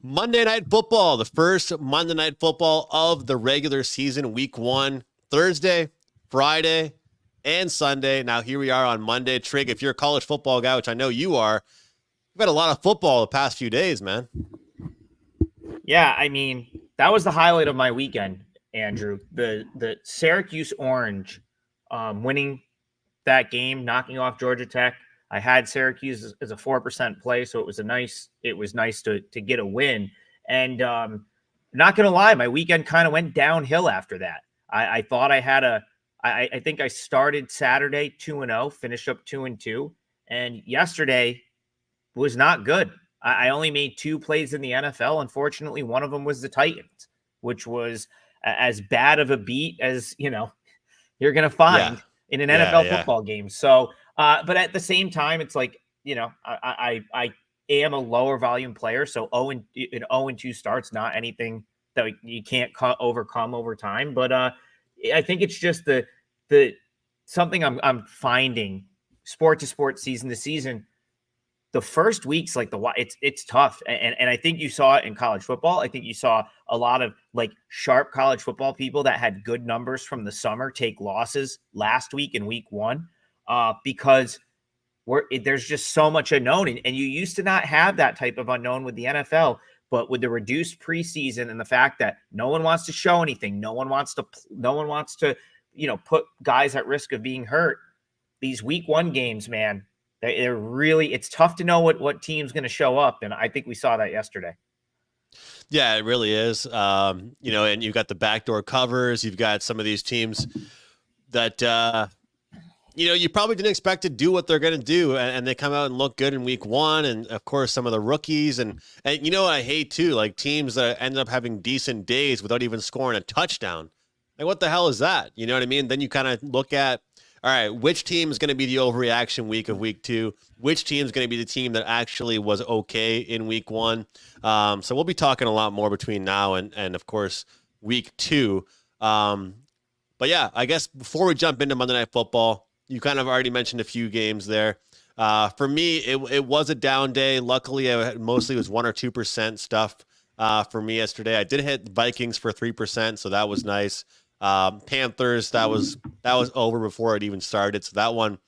Monday Night Football, the first Monday Night Football of the regular season, week one, Thursday, Friday, and Sunday. Now, here we are on Monday. Trig, if you're a college football guy, which I know you are, we've had a lot of football the past few days, man. Yeah, I mean, that was the highlight of my weekend, Andrew. The Syracuse Orange winning that game, knocking off Georgia Tech. I had Syracuse as a 4% play, so it was nice to get a win. And not gonna lie, my weekend kind of went downhill after that. I thought I had I think I started Saturday 2-0, finished up 2-2, and yesterday was not good. I only made two plays in the NFL. Unfortunately, one of them was the Titans, which was as bad of a beat as you're going to find in an NFL football game. So, but at the same time, it's like I am a lower volume player, so 0-2 starts not anything that you can't overcome over time. But I think it's just the something I'm finding sport to sport, season to season. The first weeks, like it's tough. And I think you saw it in college football. I think you saw a lot of like sharp college football people that had good numbers from the summer take losses last week in week one because there's just so much unknown. And you used to not have that type of unknown with the NFL, but with the reduced preseason and the fact that no one wants to show anything, no one wants to, put guys at risk of being hurt. These week one games, man, they're really, it's tough to know what team's going to show up. And I think we saw that yesterday. Yeah, it really is. And you've got the backdoor covers. You've got some of these teams that, you probably didn't expect to do what they're going to do. And they come out and look good in week one. And of course, some of the rookies and what I hate too, like teams that end up having decent days without even scoring a touchdown. Like, what the hell is that? You know what I mean? Then you kind of look at, all right, which team is going to be the overreaction week of week two? Which team is going to be the team that actually was okay in week one? So we'll be talking a lot more between now and of course, week two. But yeah, I guess before we jump into Monday Night Football, you kind of already mentioned a few games there. For me, it was a down day. Luckily, I mostly was 1 or 2% stuff for me yesterday. I did hit Vikings for 3%, so that was nice. Panthers, that was over before it even started. So that one,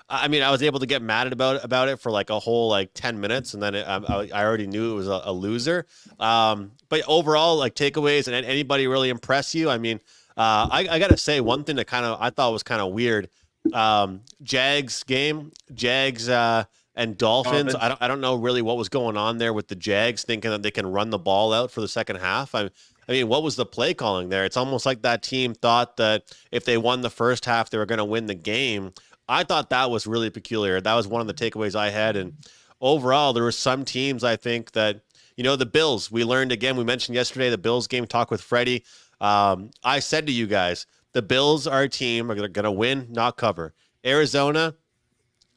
I mean, I was able to get mad about it for like a whole 10 minutes, and then I already knew it was a loser. But overall, like takeaways, and anybody really impress you? I mean, I got to say one thing that I thought was kind of weird. Jags game, and Dolphins. I don't know really what was going on there with the Jags, thinking that they can run the ball out for the second half. I mean, what was the play calling there? It's almost like that team thought that if they won the first half, they were going to win the game. I thought that was really peculiar. That was one of the takeaways I had. And overall, there were some teams, I think, that, the Bills, we learned again, we mentioned yesterday, the Bills game, talk with Freddie. I said to you guys, the Bills are a team, are going to win, not cover. Arizona,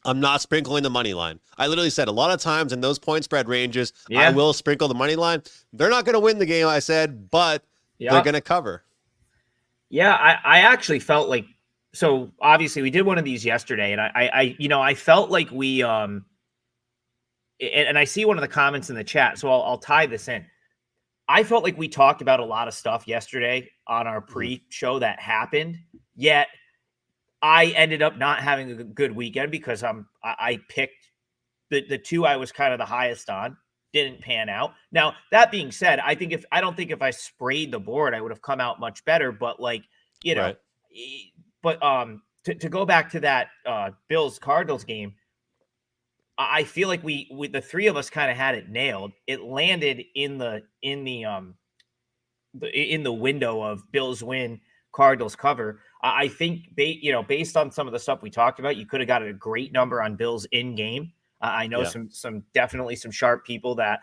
I'm not sprinkling the money line. I literally said a lot of times in those point spread ranges, I will sprinkle the money line. They're not going to win the game, I said, but they're going to cover. Yeah, I actually felt like, so obviously we did one of these yesterday, and I felt like we and I see one of the comments in the chat, so I'll tie this in. I felt like we talked about a lot of stuff yesterday on our pre-show that happened, yet I ended up not having a good weekend because I picked the two I was kind of the highest on, didn't pan out. Now, that being said, I don't think if I sprayed the board, I would have come out much better, but right. But to go back to that Bills Cardinals game, I feel like we the three of us kind of had it nailed. It landed in the window of Bills win, Cardinals cover. I think based on some of the stuff we talked about, you could have got a great number on Bills in game. I know some definitely some sharp people that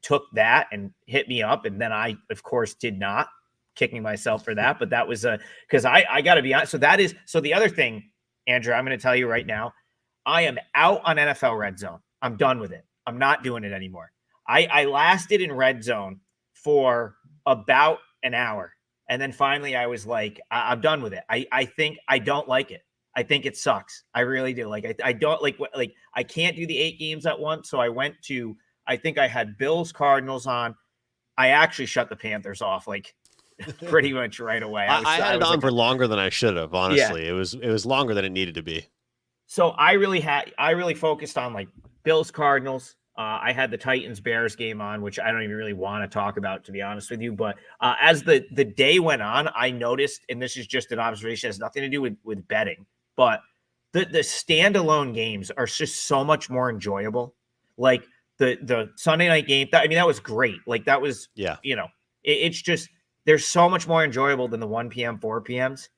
took that and hit me up, and then I of course did not, kicking myself for that. But that was because I got to be honest. So the other thing, Andrew, I'm going to tell you right now, I am out on NFL Red Zone. I'm done with it. I'm not doing it anymore. I lasted in Red Zone for about an hour. And then finally I was like, I'm done with it. I think I don't like it. I think it sucks. I really do. Like, I don't like I can't do the 8 games at once. So I went to I think I had Bills Cardinals on. I actually shut the Panthers off like pretty much right away. I had I it was on like, for longer than I should have. yeah. Honestly, it was longer than it needed to be. So I really focused on like Bills Cardinals. I had the Titans Bears game on, which I don't even really want to talk about, to be honest with you. But as the day went on, I noticed, and this is just an observation, it has nothing to do with betting, but the standalone games are just so much more enjoyable. Like the Sunday night game, that was great. Like that was, Yeah. it's just there's so much more enjoyable than the 1 p.m. 4 p.m.s.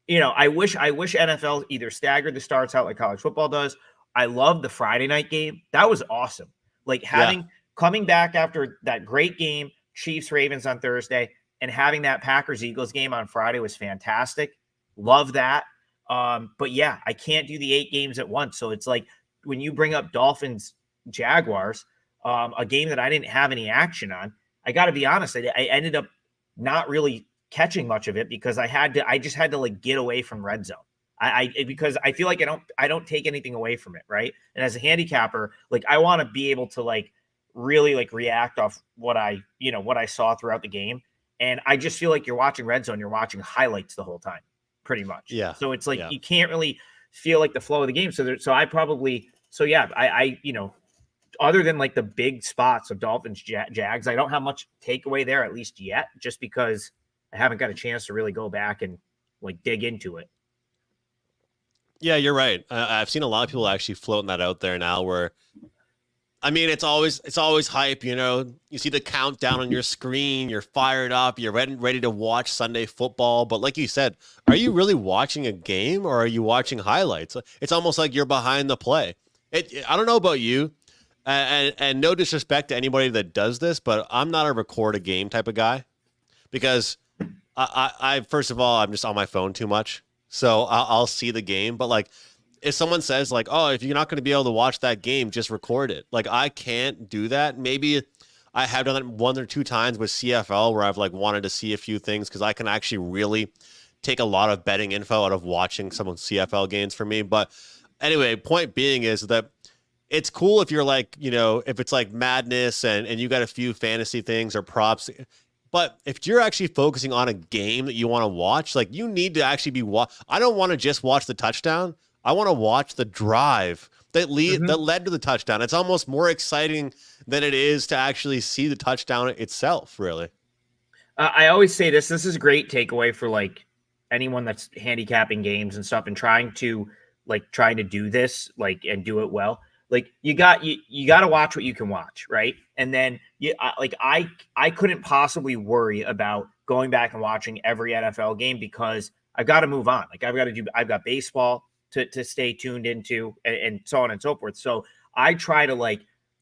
I wish NFL either staggered the starts out like college football does. I love the Friday night game. That was awesome. Like Yeah. coming back after that great game, Chiefs Ravens on Thursday, and having that Packers Eagles game on Friday was fantastic. Love that. But yeah, I can't do the 8 games at once. So it's like when you bring up Dolphins Jaguars, a game that I didn't have any action on, I got to be honest, I ended up not really catching much of it because I just had to like get away from red zone. Because I feel like I don't take anything away from it, right? And as a handicapper, like I want to be able to like really like react off what I saw throughout the game. And I just feel like you're watching red zone, you're watching highlights the whole time, pretty much. Yeah. So it's like Yeah. you can't really feel like the flow of the game. Other than like the big spots of Dolphins Jags, I don't have much takeaway there, at least yet, just because I haven't got a chance to really go back and like dig into it. Yeah, you're right. I've seen a lot of people actually floating that out there now where, I mean, it's always hype, You see the countdown on your screen, you're fired up, you're ready to watch Sunday football. But like you said, are you really watching a game or are you watching highlights? It's almost like you're behind the play. I don't know about you, and no disrespect to anybody that does this, but I'm not a record a game type of guy because I first of all, I'm just on my phone too much. So I'll see the game, but like if someone says like, "Oh, if you're not going to be able to watch that game, just record it." Like I can't do that. Maybe I have done that 1 or 2 times with CFL where I've like wanted to see a few things because I can actually really take a lot of betting info out of watching some of CFL games for me. But anyway, point being is that it's cool if you're like, if it's like madness and you got a few fantasy things or props. But if you're actually focusing on a game that you want to watch, like you need to actually be I don't want to just watch the touchdown. I want to watch the drive that led to the touchdown. It's almost more exciting than it is to actually see the touchdown itself, really. I always say this is a great takeaway for like anyone that's handicapping games and stuff and trying to do this like and do it well. Like you got to watch what you can watch, right? And then I couldn't possibly worry about going back and watching every NFL game because I've got to move on. Like I've got baseball to stay tuned into and so on and so forth. So I try to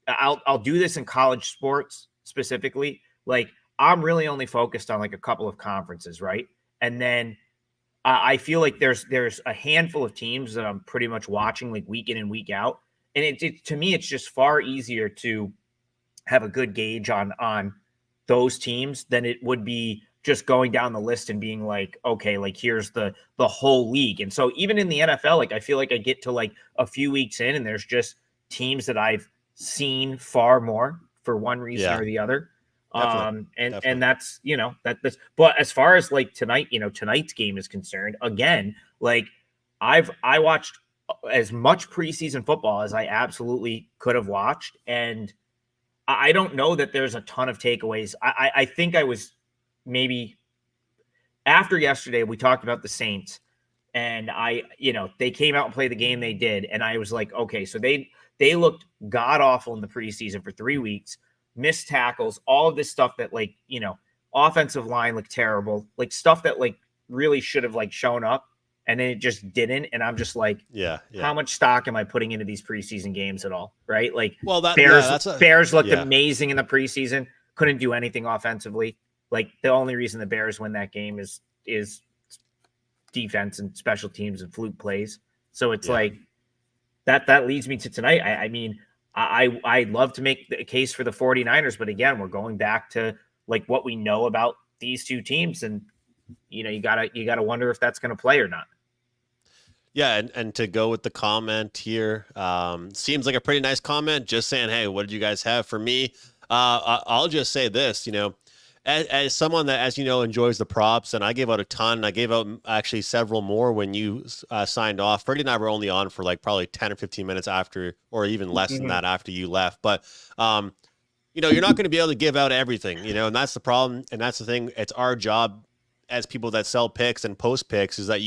I'll do this in college sports specifically. Like I'm really only focused on like a couple of conferences, right? And then I feel like there's a handful of teams that I'm pretty much watching like week in and week out. And to me, it's just far easier to have a good gauge on those teams than it would be just going down the list and being like, okay, like here's the whole league. And so even in the NFL, like I feel like I get to like a few weeks in and there's just teams that I've seen far more for one reason or the other. Definitely. And that's, that's, but as far as like tonight, tonight's game is concerned, again, like I watched as much preseason football as I absolutely could have watched. And I don't know that there's a ton of takeaways. I think I was maybe after yesterday, we talked about the Saints and they came out and played the game they did. And I was like, okay, so they looked god awful in the preseason for 3 weeks, missed tackles, all of this stuff that offensive line looked terrible, like stuff that like really should have like shown up. And then it just didn't. And I'm just like, how much stock am I putting into these preseason games at all? Right. Like Bears looked amazing in the preseason, couldn't do anything offensively. Like the only reason the Bears win that game is defense and special teams and fluke plays. So it's like that leads me to tonight. I mean, I'd love to make the case for the 49ers, but again, we're going back to like what we know about these two teams. And, you gotta wonder if that's going to play or not. Yeah, and to go with the comment here, seems like a pretty nice comment. Just saying, hey, what did you guys have for me? I'll just say this, as someone that, as you know, enjoys the props, and I gave out a ton. I gave out actually several more when you signed off. Freddie and I were only on for like probably 10 or 15 minutes after, or even less than that after you left. But you're not going to be able to give out everything, and that's the problem, and that's the thing. It's our job as people that sell picks and post picks is that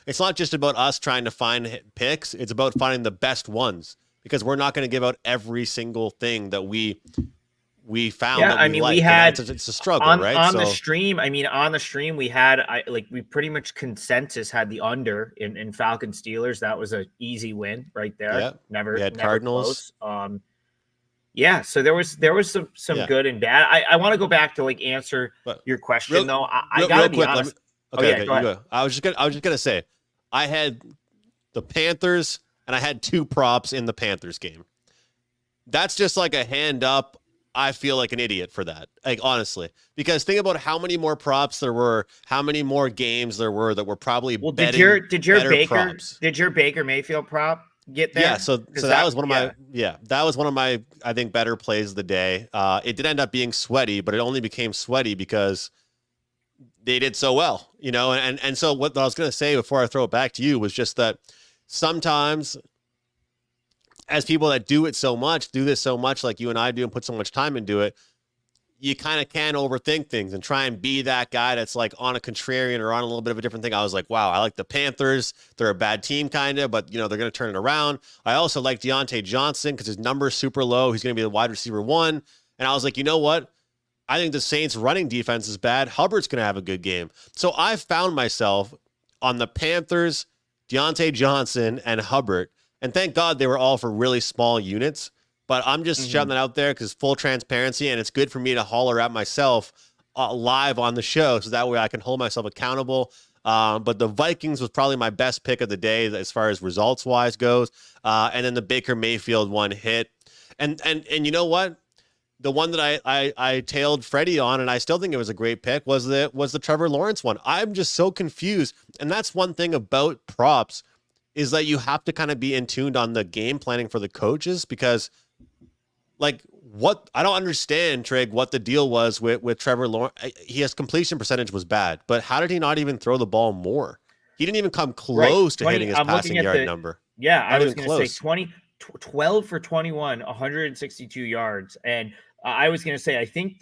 it's not just about us trying to find picks. It's about finding the best ones, because we're not going to give out every single thing that we found Yeah, that I we mean, like. we had It's a struggle, on right? on the stream. I mean, on the stream, we had we pretty much consensus had the under in Falcon Steelers. That was a easy win right there. Yeah, we Never had never Cardinals. close. Yeah, so there was some Yeah. good and bad. I want to go back to like answer But your question though. I real gotta be quick, honest. okay, Go you ahead. go. I was just gonna say, I had the Panthers and I had 2 props in the Panthers game. That's just like a hand up. I feel like an idiot for that. Like, honestly, because think about how many more props there were, how many more games there were that were probably Did your Baker Mayfield prop get there? Yeah, so that was one of my I think better plays of the day. It did end up being sweaty, but it only became sweaty because they did so well, and so what I was going to say before I throw it back to you was just that sometimes, as people that do this so much like you and I do and put so much time into it, you kind of can overthink things and try and be that guy that's like on a contrarian or on a little bit of a different thing. I was like, wow, I like the Panthers. They're a bad team kind of, but they're going to turn it around. I also like Deontay Johnson because his number's super low. He's going to be the wide receiver 1. And I was like, you know what? I think the Saints running defense is bad. Hubbard's going to have a good game. So I found myself on the Panthers, Deontay Johnson, and Hubbard. And thank God they were all for really small units. But I'm just shouting that out there because full transparency, and it's good for me to holler at myself live on the show, so that way I can hold myself accountable. But the Vikings was probably my best pick of the day as far as results wise goes. And then the Baker Mayfield one hit, and you know what? The one that I tailed Freddie on, and I still think it was a great pick, was the Trevor Lawrence one. I'm just so confused, and that's one thing about props is that you have to kind of be in tuned on the game planning for the coaches, because like what I don't understand, Trig, what the deal was with Trevor Lawrence. His completion percentage was bad, but how did he not even throw the ball more? He didn't even come close to hitting his passing yard number. Yeah, I was going to say 12 for 21, 162 yards. And I was going to say, I think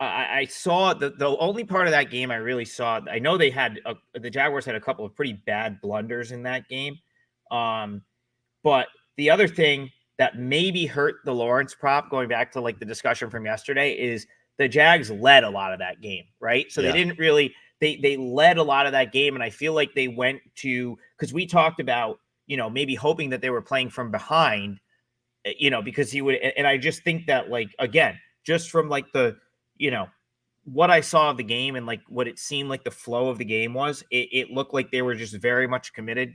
I saw the only part of that game I really saw. I know the Jaguars had a couple of pretty bad blunders in that game. But the other thing that maybe hurt the Lawrence prop, going back to like the discussion from yesterday, is the Jags led a lot of that game, right? So they didn't really, they led a lot of that game. And I feel like they went to, because we talked about, maybe hoping that they were playing from behind, because he would, and I just think that, like, again, just from like the, what I saw of the game and like what it seemed like the flow of the game was, it looked like they were just very much committed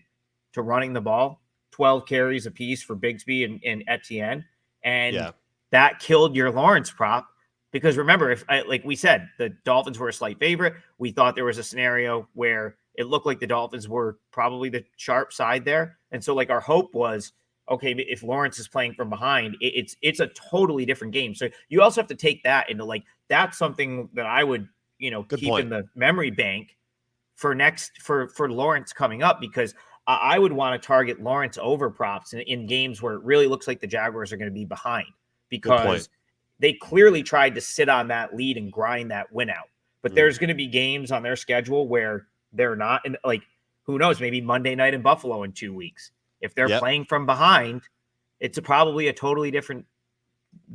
to running the ball. 12 carries apiece for Bigsby and Etienne. And that killed your Lawrence prop, because remember, like we said, the Dolphins were a slight favorite. We thought there was a scenario where it looked like the Dolphins were probably the sharp side there. And so like our hope was, okay, if Lawrence is playing from behind, it's a totally different game. So you also have to take that into like, that's something that I would, keep in the memory bank for Lawrence coming up, because I would want to target Lawrence over props in games where it really looks like the Jaguars are going to be behind, because they clearly tried to sit on that lead and grind that win out. But there's going to be games on their schedule where they're not, and like, who knows, maybe Monday night in Buffalo in 2 weeks. If they're playing from behind, it's probably a totally different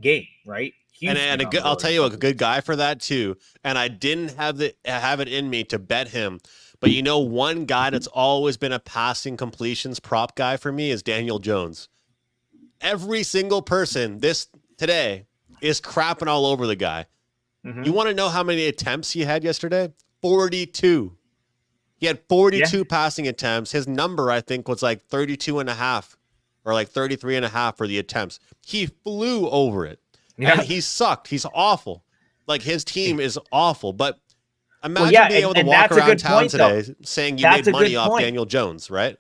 game, right? I'll tell you a good guy for that too. And I didn't have it in me to bet him. But one guy that's always been a passing completions prop guy for me is Daniel Jones. Every single person today is crapping all over the guy. You want to know how many attempts he had yesterday? 42. He had 42 passing attempts. His number, I think, was like 32 and a half or like 33 and a half for the attempts. He flew over it. Yeah. And he sucked. He's awful. Like, his team is awful. But Imagine being able to and walk that's a around good town point, though. today saying you That's made a money good off point. Daniel Jones, right?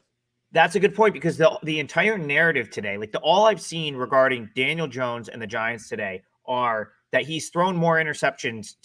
That's a good point because the entire narrative today, like all I've seen regarding Daniel Jones and the Giants today are that he's thrown more interceptions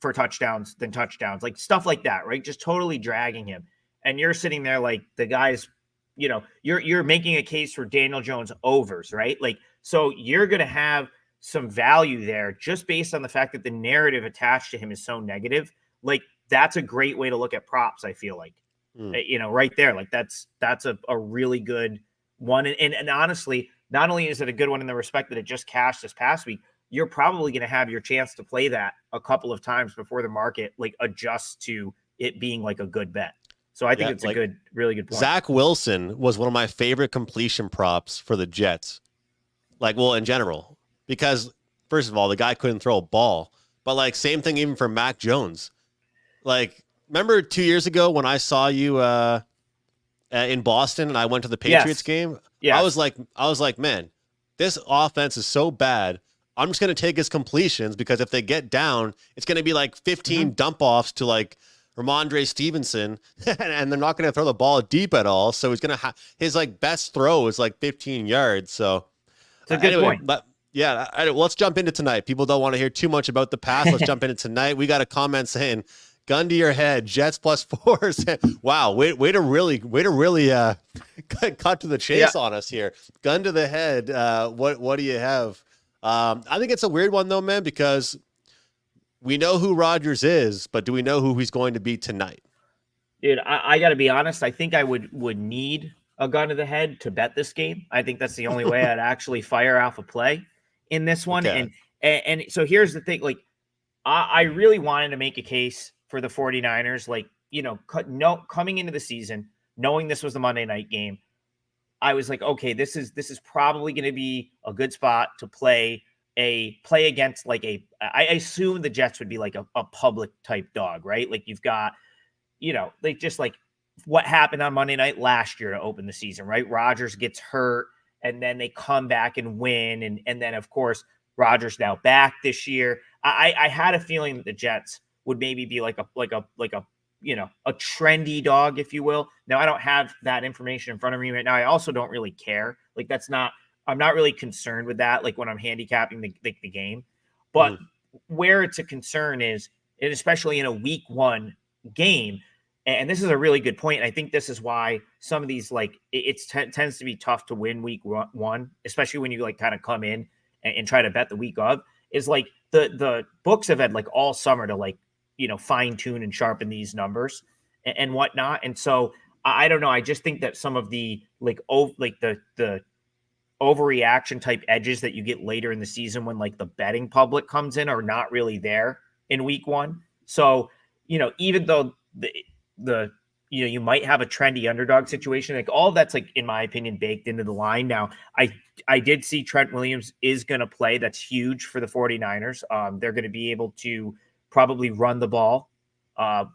for touchdowns than touchdowns, like stuff like that, right? Just totally dragging him. And you're sitting there like the guy's, you're making a case for Daniel Jones overs, right? Like, so you're going to have some value there just based on the fact that the narrative attached to him is so negative. Like, that's a great way to look at props, I feel like. Right there. Like that's a really good one. And honestly, not only is it a good one in the respect that it just cashed this past week, you're probably going to have your chance to play that a couple of times before the market like adjusts to it being like a good bet. So I think it's a really good point. Zach Wilson was one of my favorite completion props for the Jets. In general, because first of all, the guy couldn't throw a ball, but like same thing even for Mac Jones. Like, remember 2 years ago when I saw you in Boston and I went to the Patriots game? Yes. I was like, man, this offense is so bad. I'm just going to take his completions because if they get down, it's going to be like 15 dump offs to like Ramondre Stevenson, and they're not going to throw the ball deep at all. So he's going to his like best throw is like 15 yards. So it's a good point. But yeah, let's jump into tonight. People don't want to hear too much about the past. Let's jump into tonight. We got a comment saying, "Gun to your head, Jets +4." Wow, way to really cut to the chase on us here. Gun to the head. What do you have? I think it's a weird one though, man, because we know who Rodgers is, but do we know who he's going to be tonight? Dude, I got to be honest. I think I would need a gun to the head to bet this game. I think that's the only way I'd actually fire off a play in this one. Okay. And so here's the thing. Like, I really wanted to make a case for the 49ers, like, coming into the season, knowing this was the Monday night game, I was like, okay, this is probably going to be a good spot to play against like I assume the Jets would be like a public type dog, right? Like you've got, they just like what happened on Monday night last year to open the season, right? Rodgers gets hurt and then they come back and win. And then of course, Rodgers now back this year. I had a feeling that the Jets would maybe be like a trendy dog, if you will. Now I don't have that information in front of me right now. I also don't really care. Like I'm not really concerned with that. Like when I'm handicapping the game, but where it's a concern is, and especially in a week one game. And this is a really good point. And I think this is why some of these, like it tends to be tough to win week one, especially when you like kind of come in and try to bet the week of, is like the books have had like all summer to like, fine tune and sharpen these numbers and whatnot. And so I don't know. I just think that some of the the overreaction type edges that you get later in the season when like the betting public comes in are not really there in week one. So, even though the you might have a trendy underdog situation, like all of that's like, in my opinion, baked into the line. Now, I did see Trent Williams is going to play. That's huge for the 49ers. They're going to be able to probably run the ball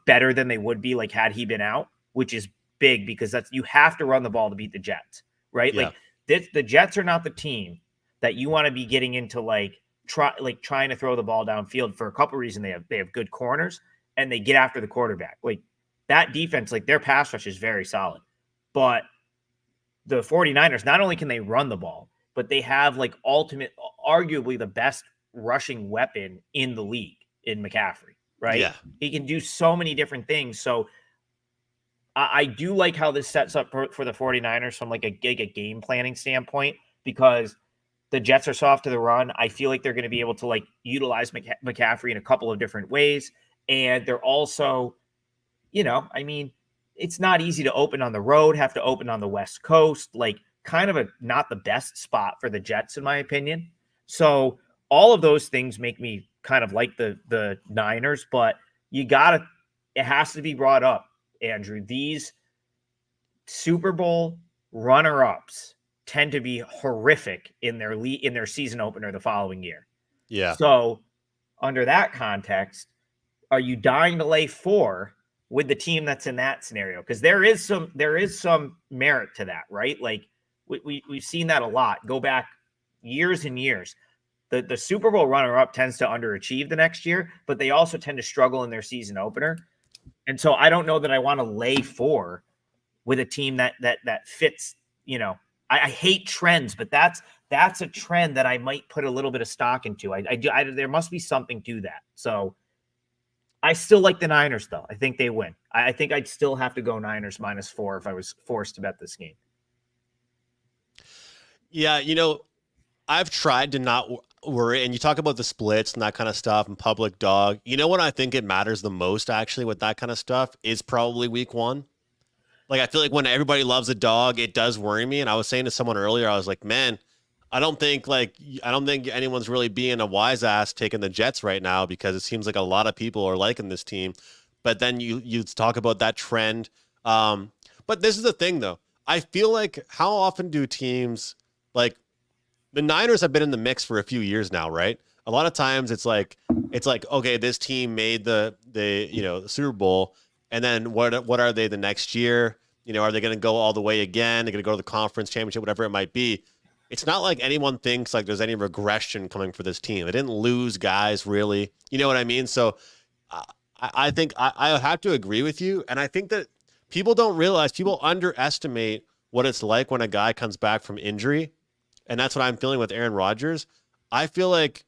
better than they would be like had he been out, which is big because you have to run the ball to beat the Jets, right? Yeah. Like the Jets are not the team that you want to be getting into trying to throw the ball downfield for a couple of reasons. They have good corners and they get after the quarterback. Like that defense, like their pass rush is very solid, but the 49ers, not only can they run the ball, but they have like arguably the best rushing weapon in the league in McCaffrey, right? Yeah. He can do so many different things. So I do like how this sets up for the 49ers from like a game planning standpoint, because the Jets are soft to the run. I feel like they're going to be able to like utilize McCaffrey in a couple of different ways. And they're also, it's not easy to open on the road, have to open on the West Coast, like kind of not the best spot for the Jets, in my opinion. So all of those things make me kind of like the Niners, but it has to be brought up, Andrew. These Super Bowl runner-ups tend to be horrific in their season opener the following year. Yeah. So under that context, are you dying to lay 4 with the team that's in that scenario? Because there is some merit to that, right? Like we've seen that a lot. Go back years and years. the Super Bowl runner-up tends to underachieve the next year, but they also tend to struggle in their season opener. And so I don't know that I want to lay 4 with a team that fits, I hate trends, but that's a trend that I might put a little bit of stock into. There must be something to that. So I still like the Niners, though. I think they win. I think I'd still have to go Niners -4 if I was forced to bet this game. Yeah, I've tried to not worry, and you talk about the splits and that kind of stuff and public dog. You know what I think it matters the most actually with that kind of stuff is probably week 1. Like, I feel like when everybody loves a dog, it does worry me. And I was saying to someone earlier, I was like, man, I don't think anyone's really being a wise ass taking the Jets right now, because it seems like a lot of people are liking this team. But then you talk about that trend. But this is the thing, though. I feel like, how often do teams, like the Niners have been in the mix for a few years now, right? A lot of times it's like, okay, this team made the Super Bowl, and then what are they the next year? Are they going to go all the way again? They're going to go to the conference championship, whatever it might be. It's not like anyone thinks like there's any regression coming for this team. They didn't lose guys, really. You know what I mean? So I think I have to agree with you. And I think that people don't realize, people underestimate what it's like when a guy comes back from injury. And that's what I'm feeling with Aaron Rodgers. I feel like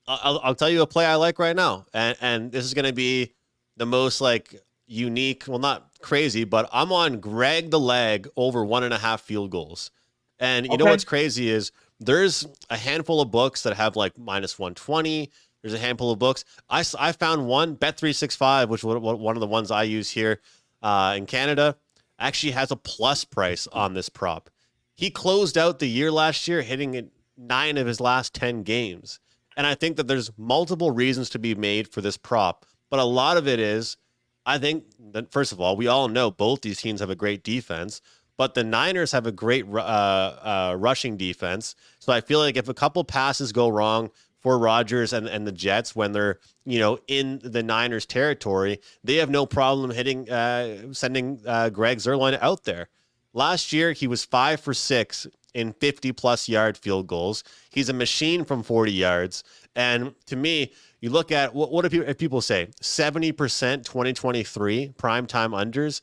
I'll tell you a play I like right now. And this is going to be the most like unique, well, not crazy, but I'm on Greg the Leg over 1.5 field goals. And you know what's crazy is there's a handful of books that have like -120. There's a handful of books. I found one, Bet365, which is one of the ones I use here in Canada, actually has a plus price on this prop. He closed out the year last year hitting it 9 of his last 10 games. And I think that there's multiple reasons to be made for this prop. But a lot of it is, I think that, first of all, we all know both these teams have a great defense, but the Niners have a great rushing defense. So I feel like if a couple passes go wrong for Rodgers and the Jets when they're, in the Niners territory, they have no problem sending Greg Zuerlein out there. Last year, he was 5 for 6 in 50-plus yard field goals. He's a machine from 40 yards. And to me, you look at what do people say? 70% 2023 primetime unders.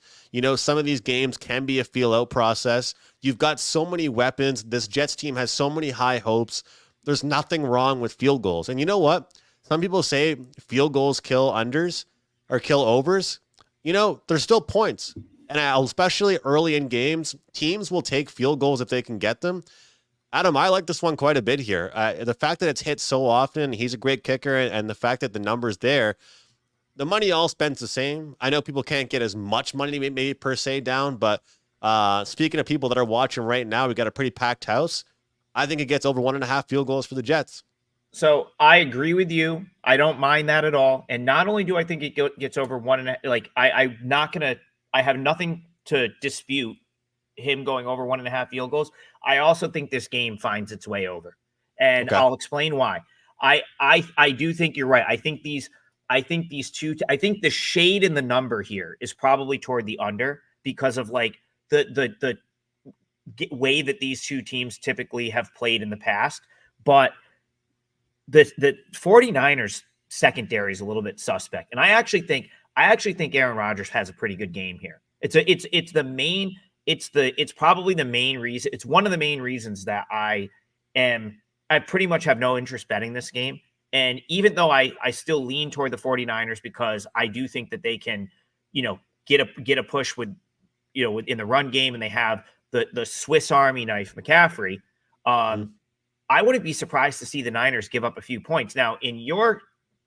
Some of these games can be a feel-out process. You've got so many weapons. This Jets team has so many high hopes. There's nothing wrong with field goals. And you know what? Some people say field goals kill unders or kill overs. There's still points. And especially early in games, teams will take field goals if they can get them. Adam, I like this one quite a bit here. The fact that it's hit so often, he's a great kicker, and the fact that the number's there, the money all spends the same. I know people can't get as much money maybe per se down, but speaking of people that are watching right now, we got a pretty packed house. I think it gets over 1.5 field goals for the Jets. So I agree with you. I don't mind that at all. And not only do I think it gets over 1.5, like I'm not gonna. I have nothing to dispute him going over 1.5 field goals. I also think this game finds its way over, and okay, I'll explain why. I do think you're right. I think the shade in the number here is probably toward the under because of like the way that these two teams typically have played in the past. But the 49ers secondary is a little bit suspect, and I actually think Aaron Rodgers has a pretty good game here. It's probably the main reason. It's one of the main reasons that I pretty much have no interest betting this game. And even though I still lean toward the 49ers because I do think that they can, get a push with, in the run game, and they have the Swiss Army knife McCaffrey. I wouldn't be surprised to see the Niners give up a few points. Now,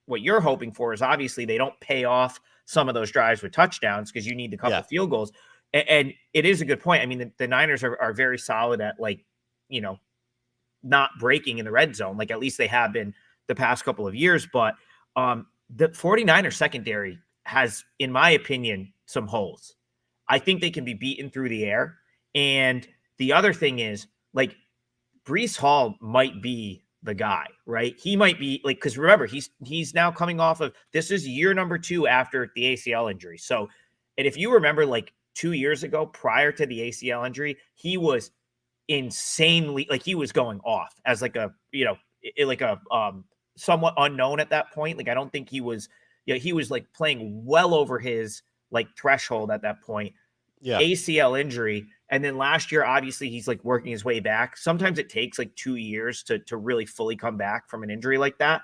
what you're hoping for is obviously they don't pay off some of those drives with touchdowns because you need the couple field goals. And it is a good point. I mean, the Niners are very solid at not breaking in the red zone. Like at least they have been the past couple of years. But the 49ers secondary has, in my opinion, some holes. I think they can be beaten through the air. And the other thing is Breece Hall might be the guy, right? He might be because remember, he's now coming off of, this is year number 2 after the ACL injury. So, and if you remember 2 years ago, prior to the ACL injury, he was insanely, he was going off as like a somewhat unknown at that point. Like I don't think he was, he was like playing well over his like threshold at that point. Yeah. ACL injury. And then last year, obviously, he's like working his way back. Sometimes it takes like 2 years to really fully come back from an injury like that.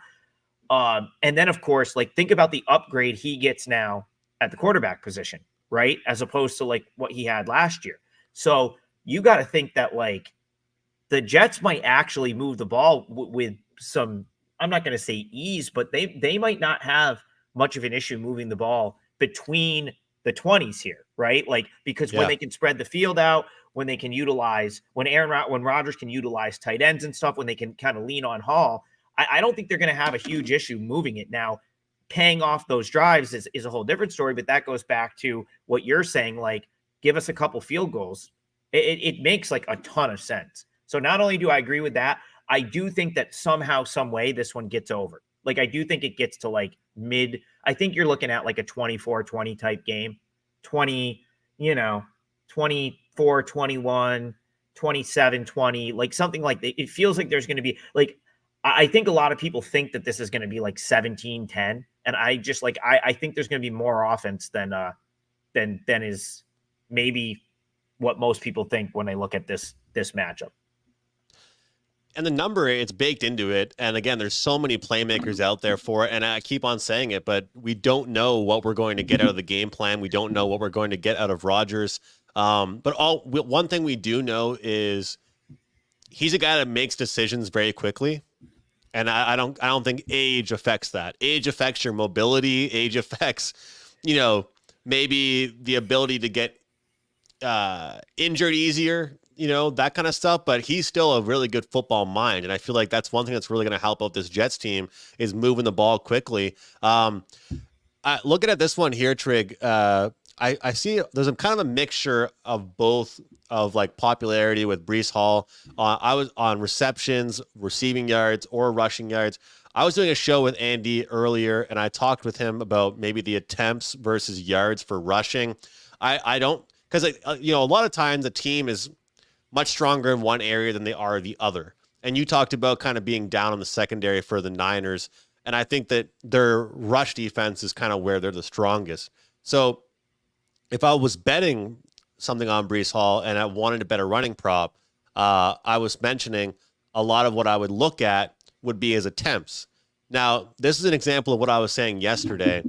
And then, of course, like think about the upgrade he gets now at the quarterback position, right? As opposed to like what he had last year. So you got to think that like the Jets might actually move the ball with some, I'm not going to say ease, but they might not have much of an issue moving the ball between the 20s here, right? Like, because when Yeah. they can spread the field out, when they can utilize, when Rodgers can utilize tight ends and stuff, when they can kind of lean on Hall, I don't think they're going to have a huge issue moving it. Now, paying off those drives is a whole different story, but that goes back to what you're saying, like, give us a couple field goals. It makes like a ton of sense. So not only do I agree with that, I do think that somehow, some way, this one gets over. Like, I do think it gets to like mid. I think you're looking at like a 24-20 type game, 20, 24, 21, 27, 20, like something like that. It feels like there's going to be like, I think a lot of people think that this is going to be like 17-10. And I just like, I think there's going to be more offense than is maybe what most people think when they look at this matchup. And the number, it's baked into it. And again, there's so many playmakers out there for it. And I keep on saying it, but we don't know what we're going to get out of the game plan. We don't know what we're going to get out of Rodgers. But one thing we do know is he's a guy that makes decisions very quickly. And I don't think age affects that. Age affects your mobility. Age affects, maybe the ability to get injured easier, that kind of stuff. But he's still a really good football mind. And I feel like that's one thing that's really going to help out this Jets team is moving the ball quickly. Looking at this one here, Trig, I see there's a kind of a mixture of both of like popularity with Breece Hall. I was on receptions, receiving yards, or rushing yards. I was doing a show with Andy earlier, and I talked with him about maybe the attempts versus yards for rushing. I don't, because a lot of times the team is much stronger in one area than they are the other. And you talked about kind of being down on the secondary for the Niners, and I think that their rush defense is kind of where they're the strongest. So if I was betting something on Breece Hall and I wanted to bet a running prop, I was mentioning a lot of what I would look at would be his attempts. Now, this is an example of what I was saying yesterday,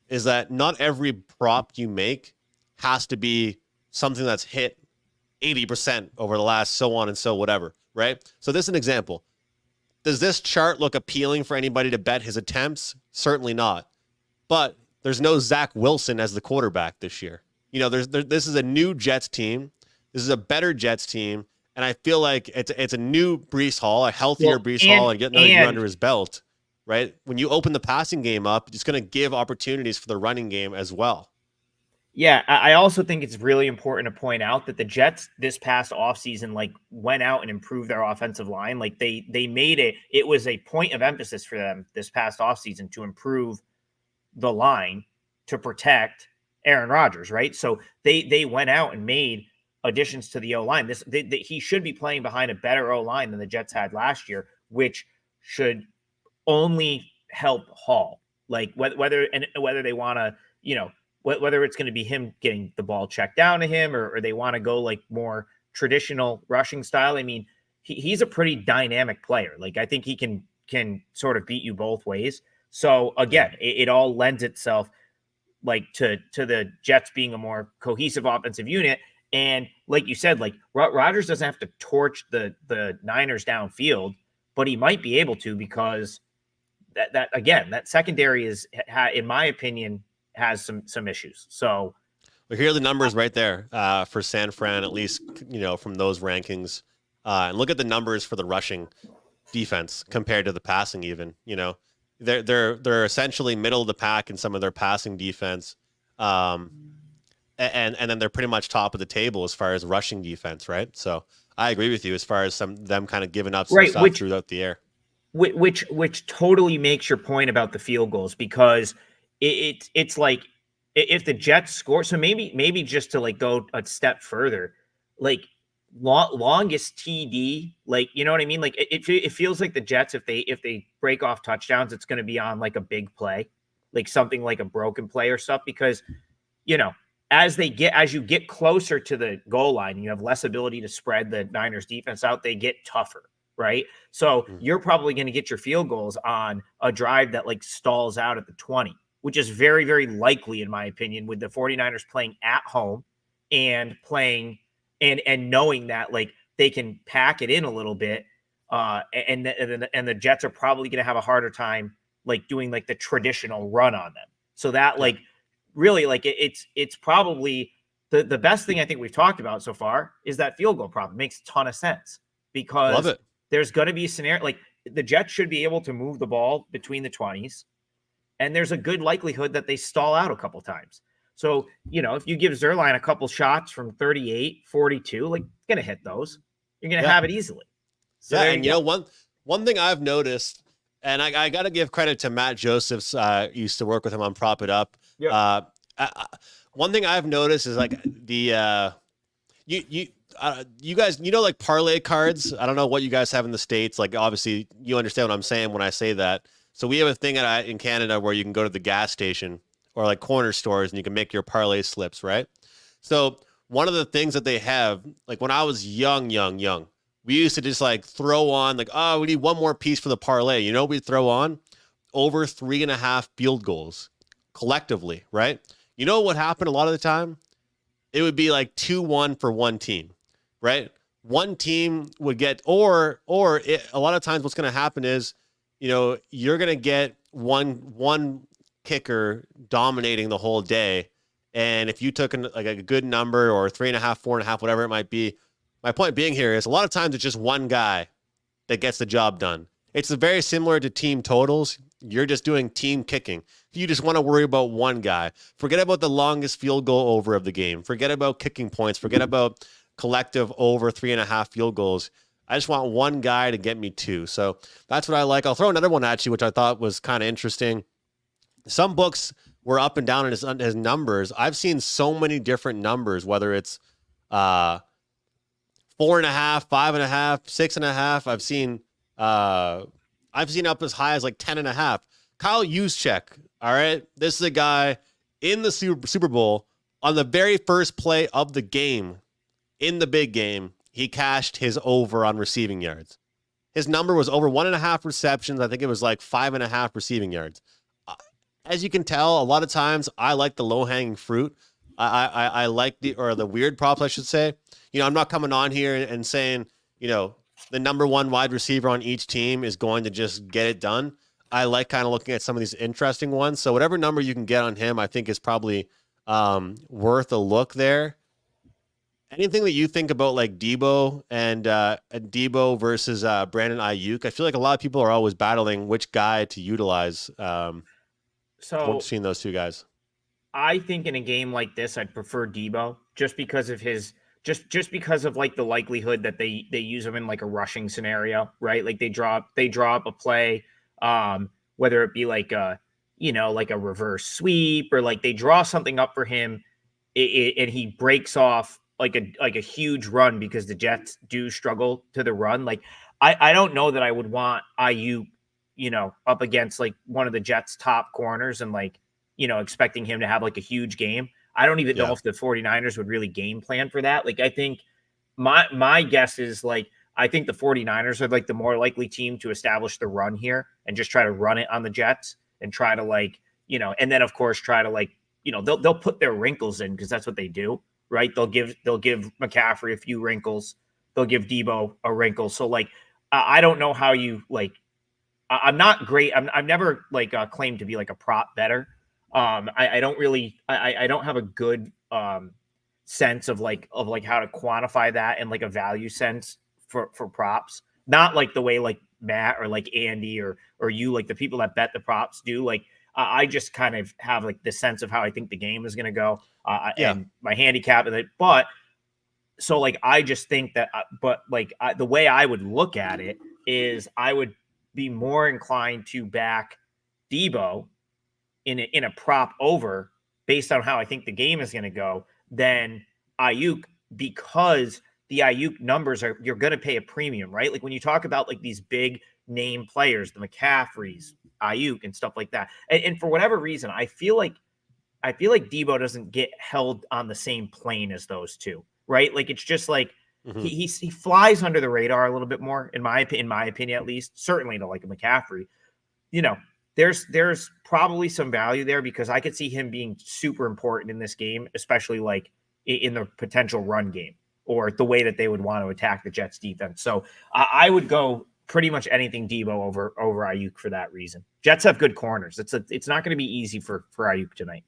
is that not every prop you make has to be something that's hit 80% over the last so on and so whatever, right? So this is an example. Does this chart look appealing for anybody to bet his attempts? Certainly not. But there's no Zach Wilson as the quarterback this year. This is a new Jets team. This is a better Jets team. And I feel like it's a new Breece Hall, a healthier Breece Hall, and get another year under his belt, right? When you open the passing game up, it's going to give opportunities for the running game as well. Yeah, I also think it's really important to point out that the Jets this past offseason like went out and improved their offensive line. Like they made it was a point of emphasis for them this past offseason to improve the line to protect Aaron Rodgers, right? So they went out and made additions to the O-line. He should be playing behind a better O-line than the Jets had last year, which should only help Hall. Like whether they want to, whether it's going to be him getting the ball checked down to him or they want to go like more traditional rushing style. I mean, he's a pretty dynamic player. Like I think he can sort of beat you both ways. So again, it all lends itself like to the Jets being a more cohesive offensive unit. And like you said, like Rodgers doesn't have to torch the Niners downfield, but he might be able to because that again, that secondary is, in my opinion, has some issues. So well, here are the numbers right there for San Fran, at least, from those rankings. And look at the numbers for the rushing defense compared to the passing even, They're essentially middle of the pack in some of their passing defense. And then they're pretty much top of the table as far as rushing defense, right? So I agree with you as far as them kind of giving up some stuff throughout the air. Which totally makes your point about the field goals, because it's like if the Jets score, so maybe just to like go a step further, like longest TD, like, you know what I mean? Like it feels like the Jets, if they break off touchdowns, it's going to be on like a big play, like something like a broken play or stuff, because, you know, as you get closer to the goal line, you have less ability to spread the Niners defense out. They get tougher, right? So you're probably going to get your field goals on a drive that like stalls out at the 20, which is very, very likely, in my opinion, with the 49ers playing at home and playing and knowing that like they can pack it in a little bit. And the Jets are probably going to have a harder time like doing like the traditional run on them. So that like really like it's probably the best thing I think we've talked about so far is that field goal problem. It makes a ton of sense because there's going to be a scenario like the Jets should be able to move the ball between the 20s, and there's a good likelihood that they stall out a couple times. So, you know, if you give Zerline a couple shots from 38, 42, like going to hit those, you're going to have it easily. So and you know, one thing I've noticed, and I got to give credit to Matt Josephs, used to work with him on Prop It Up. Yep. One thing I've noticed is like the you guys, you know, like parlay cards. I don't know what you guys have in the States. Like, obviously, you understand what I'm saying when I say that. So we have a thing in Canada where you can go to the gas station or like corner stores and you can make your parlay slips, right? So one of the things that they have, like when I was young, we used to just like throw on like, oh, we need one more piece for the parlay. You know, we'd throw on over 3.5 field goals collectively, right? You know what happened a lot of the time? It would be like 2-1 for one team, right? One team would get, a lot of times what's going to happen is, you know, you're going to get one kicker dominating the whole day. And if you took like a good number or 3.5, 4.5, whatever it might be, my point being here is a lot of times it's just one guy that gets the job done. It's very similar to team totals. You're just doing team kicking. You just want to worry about one guy. Forget about the longest field goal over of the game. Forget about kicking points. Forget about collective over 3.5 field goals. I just want one guy to get me 2. So that's what I like. I'll throw another one at you, which I thought was kind of interesting. Some books were up and down in his numbers. I've seen so many different numbers, whether it's 4.5, 5.5, 6.5. I've seen up as high as like 10.5. Kyle Juszczyk, all right? This is a guy in the Super Bowl on the very first play of the game, in the big game, he cashed his over on receiving yards. His number was over 1.5 receptions. I think it was like 5.5 receiving yards. As you can tell, a lot of times I like the low-hanging fruit. I like the weird props, I should say. You know, I'm not coming on here and saying, you know, the number one wide receiver on each team is going to just get it done. I like kind of looking at some of these interesting ones. So whatever number you can get on him, I think is probably worth a look there. Anything that you think about like Debo and Debo versus Brandon Ayuk? I feel like a lot of people are always battling which guy to utilize. So between those two guys, I think in a game like this, I'd prefer Debo just because of his just because of like the likelihood that they use him in like a rushing scenario, right? Like they draw up a play, whether it be like a, you know, like a reverse sweep or like they draw something up for him, and he breaks off like a huge run because the Jets do struggle to the run. Like I don't know that I would want Ayuk, you know, up against like one of the Jets' top corners and like, you know, expecting him to have like a huge game. I don't even know if the 49ers would really game plan for that. Like, I think my guess is like, I think the 49ers are like the more likely team to establish the run here and just try to run it on the Jets and try to like, you know, and then of course try to like, you know, they'll put their wrinkles in because that's what they do, right? They'll give McCaffrey a few wrinkles. They'll give Debo a wrinkle. So like, I don't know how you like, I'm not great. I've never like claimed to be like a prop better. I don't really, I don't have a good sense of like how to quantify that in like a value sense for props. Not like the way like Matt or like Andy or you, like the people that bet the props do. Like I just kind of have like the sense of how I think the game is going to go and my handicap of it. But so like, I just think that, the way I would look at it is I would be more inclined to back Debo in a prop over based on how I think the game is going to go than Ayuk, because the Ayuk numbers you're going to pay a premium, right? Like when you talk about like these big name players, the McCaffreys, Ayuk, and stuff like that, and for whatever reason, I feel like Debo doesn't get held on the same plane as those two, right? Like it's just like Mhm. he flies under the radar a little bit more, in my opinion, at least. Certainly to like a McCaffrey, there's probably some value there because I could see him being super important in this game, especially like in the potential run game or the way that they would want to attack the Jets defense. So I would go pretty much anything Debo over Ayuk for that reason. Jets have good corners. It's not going to be easy for Ayuk tonight.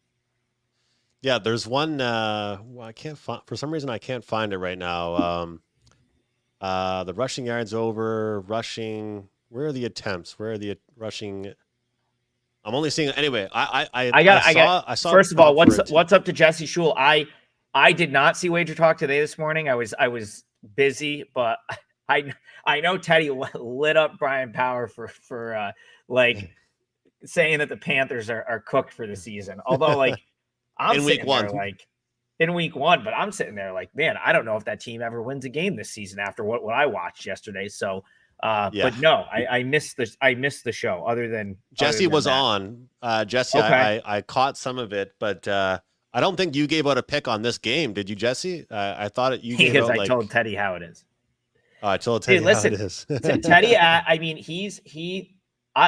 Yeah, there's one. I can't find for some reason. I can't find it right now. The rushing yards over rushing. Where are the attempts? Where are the rushing? I'm only seeing anyway. I saw. First of all, prop for it. what's up to Jesse Shule? I did not see Wager Talk today this morning. I was busy, but I know Teddy lit up Brian Power for like saying that the Panthers are cooked for the season. Although like I'm in sitting week one. there like in week one, but I'm sitting there like, man, I don't know if that team ever wins a game this season after what I watched yesterday. So Yeah. but no, I missed the show other than Jesse was that. on. Jesse, Okay. I caught some of it, but I don't think you gave out a pick on this game, did you, Jesse? I thought you gave Because out I told Teddy how it is. I told Teddy Dude, listen, how it is. Teddy, I mean,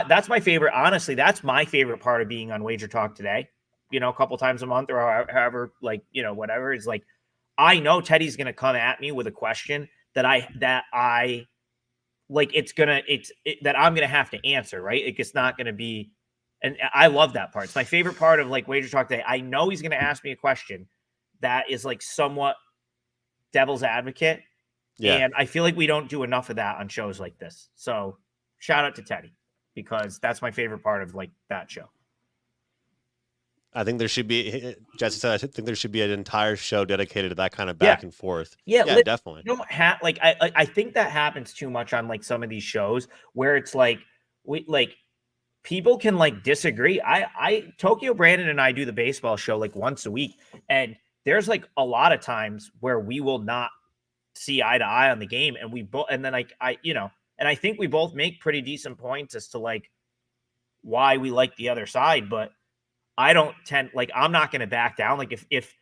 that's my favorite. Honestly, that's my favorite part of being on Wager Talk today. A couple times a month or however, like, whatever. Is like, I know Teddy's going to come at me with a question that I like. That I'm going to have to answer, right? It's not going to be, and I love that part. It's my favorite part of like Wager Talk today. I know he's going to ask me a question that is like somewhat devil's advocate. Yeah. And I feel like we don't do enough of that on shows like this. So shout out to Teddy because that's my favorite part of like that show. I think there should be, Jesse said, I think there should be an entire show dedicated to that kind of back and forth. Yeah, definitely. I think that happens too much on like some of these shows where it's like people can like disagree. Tokyo Brandon and I do the baseball show like once a week, and there's like a lot of times where we will not see eye to eye on the game, and we both, and then like and I think we both make pretty decent points as to like why we like the other side, but I don't tend like I'm not going to back down. Like if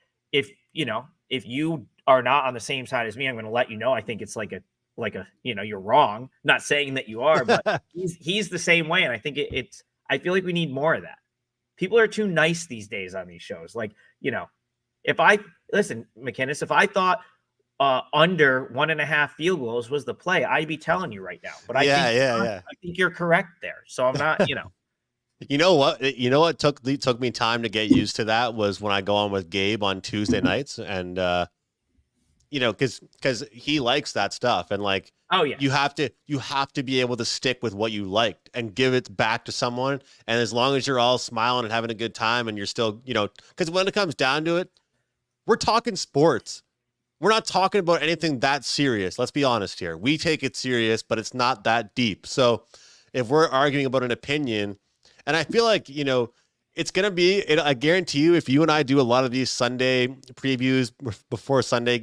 you are not on the same side as me, I'm going to let you know. I think it's like a you're wrong. Not saying that you are, but he's the same way, and I think it's I feel like we need more of that. People are too nice these days on these shows. Like if I listen, McInnis, if I thought under 1.5 field goals was the play, I'd be telling you right now. But I think you're correct there. So I'm not, You know what took me time to get used to that was when I go on with Gabe on Tuesday nights, and because he likes that stuff, and like, oh yeah, you have to be able to stick with what you liked and give it back to someone, and as long as you're all smiling and having a good time, and you're still, because when it comes down to it, we're talking sports. We're not talking about anything that serious. Let's be honest here. We take it serious, but it's not that deep. So if we're arguing about an opinion, and I feel like, it's going to be, I guarantee you, if you and I do a lot of these Sunday previews before Sunday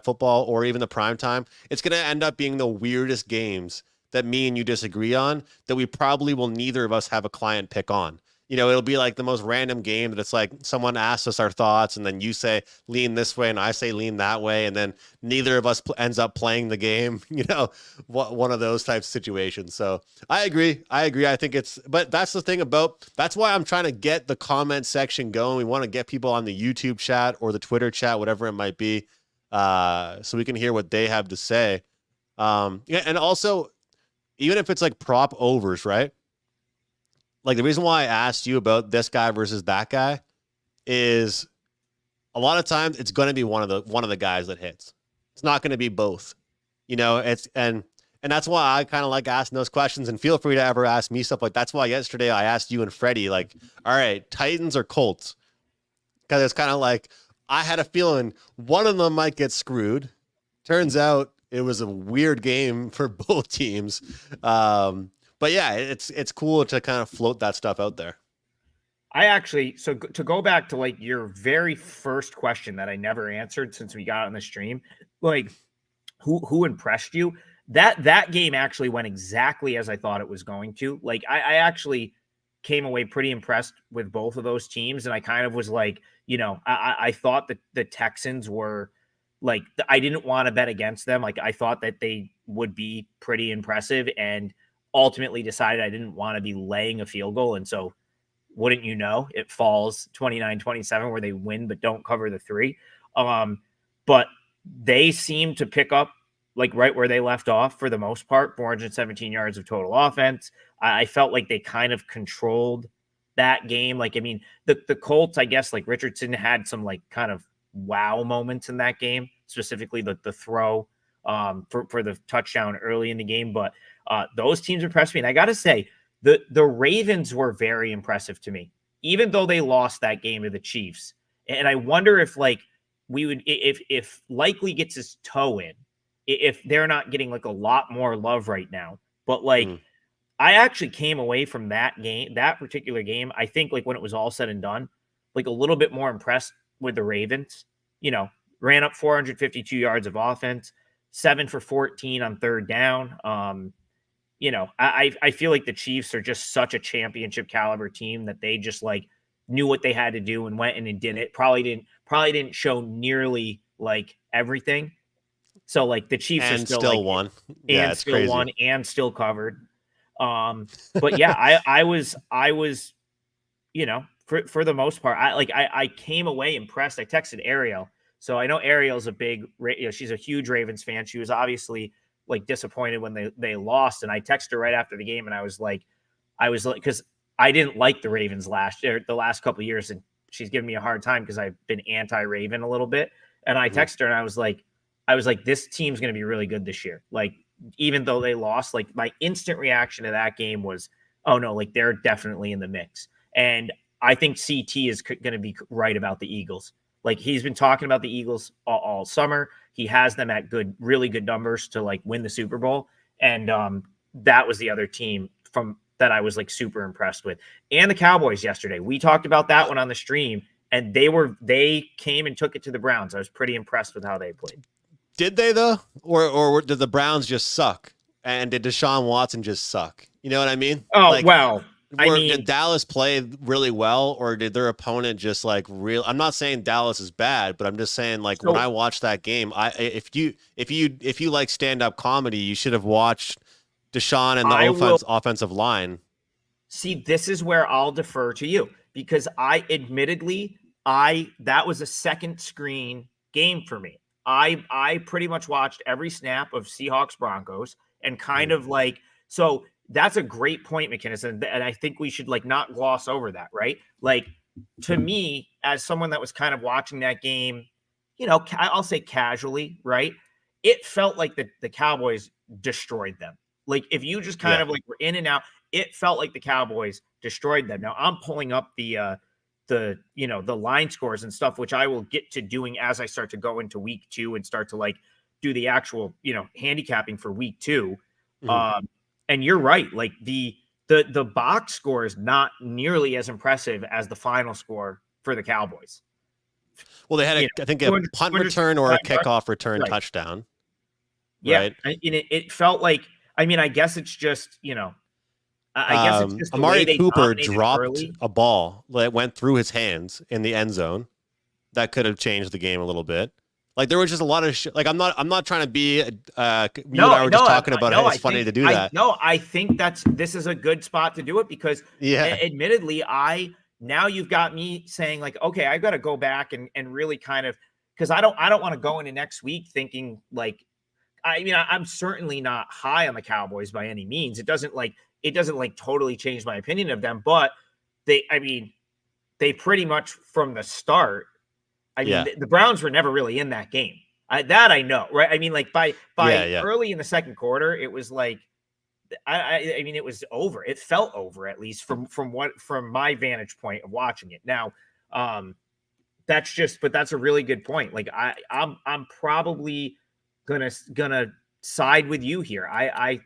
football or even the prime time, it's going to end up being the weirdest games that me and you disagree on that we probably will neither of us have a client pick on. It'll be like the most random game that it's like someone asks us our thoughts, and then you say lean this way and I say lean that way, and then neither of us ends up playing the game, one of those types of situations. So I agree. I think but that's the thing that's why I'm trying to get the comment section going. We want to get people on the YouTube chat or the Twitter chat, whatever it might be, so we can hear what they have to say. And also, even if it's like prop overs, right? Like the reason why I asked you about this guy versus that guy is a lot of times it's going to be one of the guys that hits. It's not going to be both, and that's why I kind of like asking those questions, and feel free to ever ask me stuff like that's why yesterday I asked you and Freddie, like, all right, Titans or Colts? Because it's kind of like, I had a feeling one of them might get screwed. Turns out it was a weird game for both teams. But yeah, it's cool to kind of float that stuff out there. So to go back to like your very first question that I never answered since we got on the stream, like who impressed you? That game actually went exactly as I thought it was going to. Like I actually came away pretty impressed with both of those teams, and I kind of was like, I thought that the Texans were like I didn't want to bet against them. Like I thought that they would be pretty impressive, and ultimately decided I didn't want to be laying a field goal, and so wouldn't you know, it falls 29-27 where they win but don't cover the 3. But they seem to pick up like right where they left off for the most part, 417 yards of total offense. I felt like they kind of controlled that game. Like, I mean, the Colts, I guess, like Richardson had some like kind of wow moments in that game, specifically the throw for the touchdown early in the game. But those teams impressed me. And I got to say, the Ravens were very impressive to me, even though they lost that game to the Chiefs. And I wonder if like we would, if Likely gets his toe in, if they're not getting like a lot more love right now. But like, I actually came away from that game, that particular game, I think like when it was all said and done, like a little bit more impressed with the Ravens, ran up 452 yards of offense, 7 for 14 on third down. I feel like the Chiefs are just such a championship caliber team that they just like knew what they had to do and went in and did it. Probably didn't show nearly like everything. So like the Chiefs and are still still like, won. and Yeah, it's still crazy. won and still covered. But yeah, I was, for the most part, I came away impressed. I texted Ariel. So I know Ariel's a big, she's a huge Ravens fan. She was obviously like disappointed when they lost. And I texted her right after the game and I was like, because I didn't like the Ravens the last couple of years. And she's giving me a hard time because I've been anti-Raven a little bit. And I texted her and I was like, this team's going to be really good this year. Like, even though they lost, like my instant reaction to that game was, oh no, like they're definitely in the mix. And I think CT is going to be right about the Eagles. Like he's been talking about the Eagles all summer. He has them at really good numbers to like win the Super Bowl. And that was the other team from that I was like super impressed with. And the Cowboys yesterday. We talked about that one on the stream, and they came and took it to the Browns. I was pretty impressed with how they played. Did they though, or did the Browns just suck? And did Deshaun Watson just suck? You know what I mean? Oh like, well, did Dallas play really well, or did their opponent just like real? I'm not saying Dallas is bad, but I'm just saying like when I watched that game, if you like stand up comedy, you should have watched Deshaun and the offensive line. See, this is where I'll defer to you because that was a second screen game for me. I pretty much watched every snap of Seahawks Broncos and kind of like, so that's a great point, McInnis. And I think we should like not gloss over that, right? Like to me, as someone that was kind of watching that game, I'll say casually, right? It felt like the Cowboys destroyed them. Like if you just kind of like were in and out, it felt like the Cowboys destroyed them. Now I'm pulling up the line scores and stuff, which I will get to doing as I start to go into week 2 and start to like do the actual, handicapping for week 2. And you're right. Like the box score is not nearly as impressive as the final score for the Cowboys. Well, they had I think a punt return or a kickoff return touchdown. Yeah. Right? And it felt like, I mean, I guess it's just, I guess it's just Amari Cooper dropped a ball that went through his hands in the end zone. That could have changed the game a little bit. Like there was just a lot of shit. Like I'm not trying to be. You and I were just talking about how it's funny to do that. I think this is a good spot to do it because, admittedly, now you've got me saying like, okay, I've got to go back and really kind of because I don't want to go into next week thinking like, I mean, I'm certainly not high on the Cowboys by any means. It doesn't totally change my opinion of them, but they pretty much from the start. I mean, the Browns were never really in that game. That I know, right? I mean, like by early in the second quarter, it was like, I mean, it was over. It felt over at least from my vantage point of watching it. Now, but that's a really good point. Like I'm probably gonna side with you here. I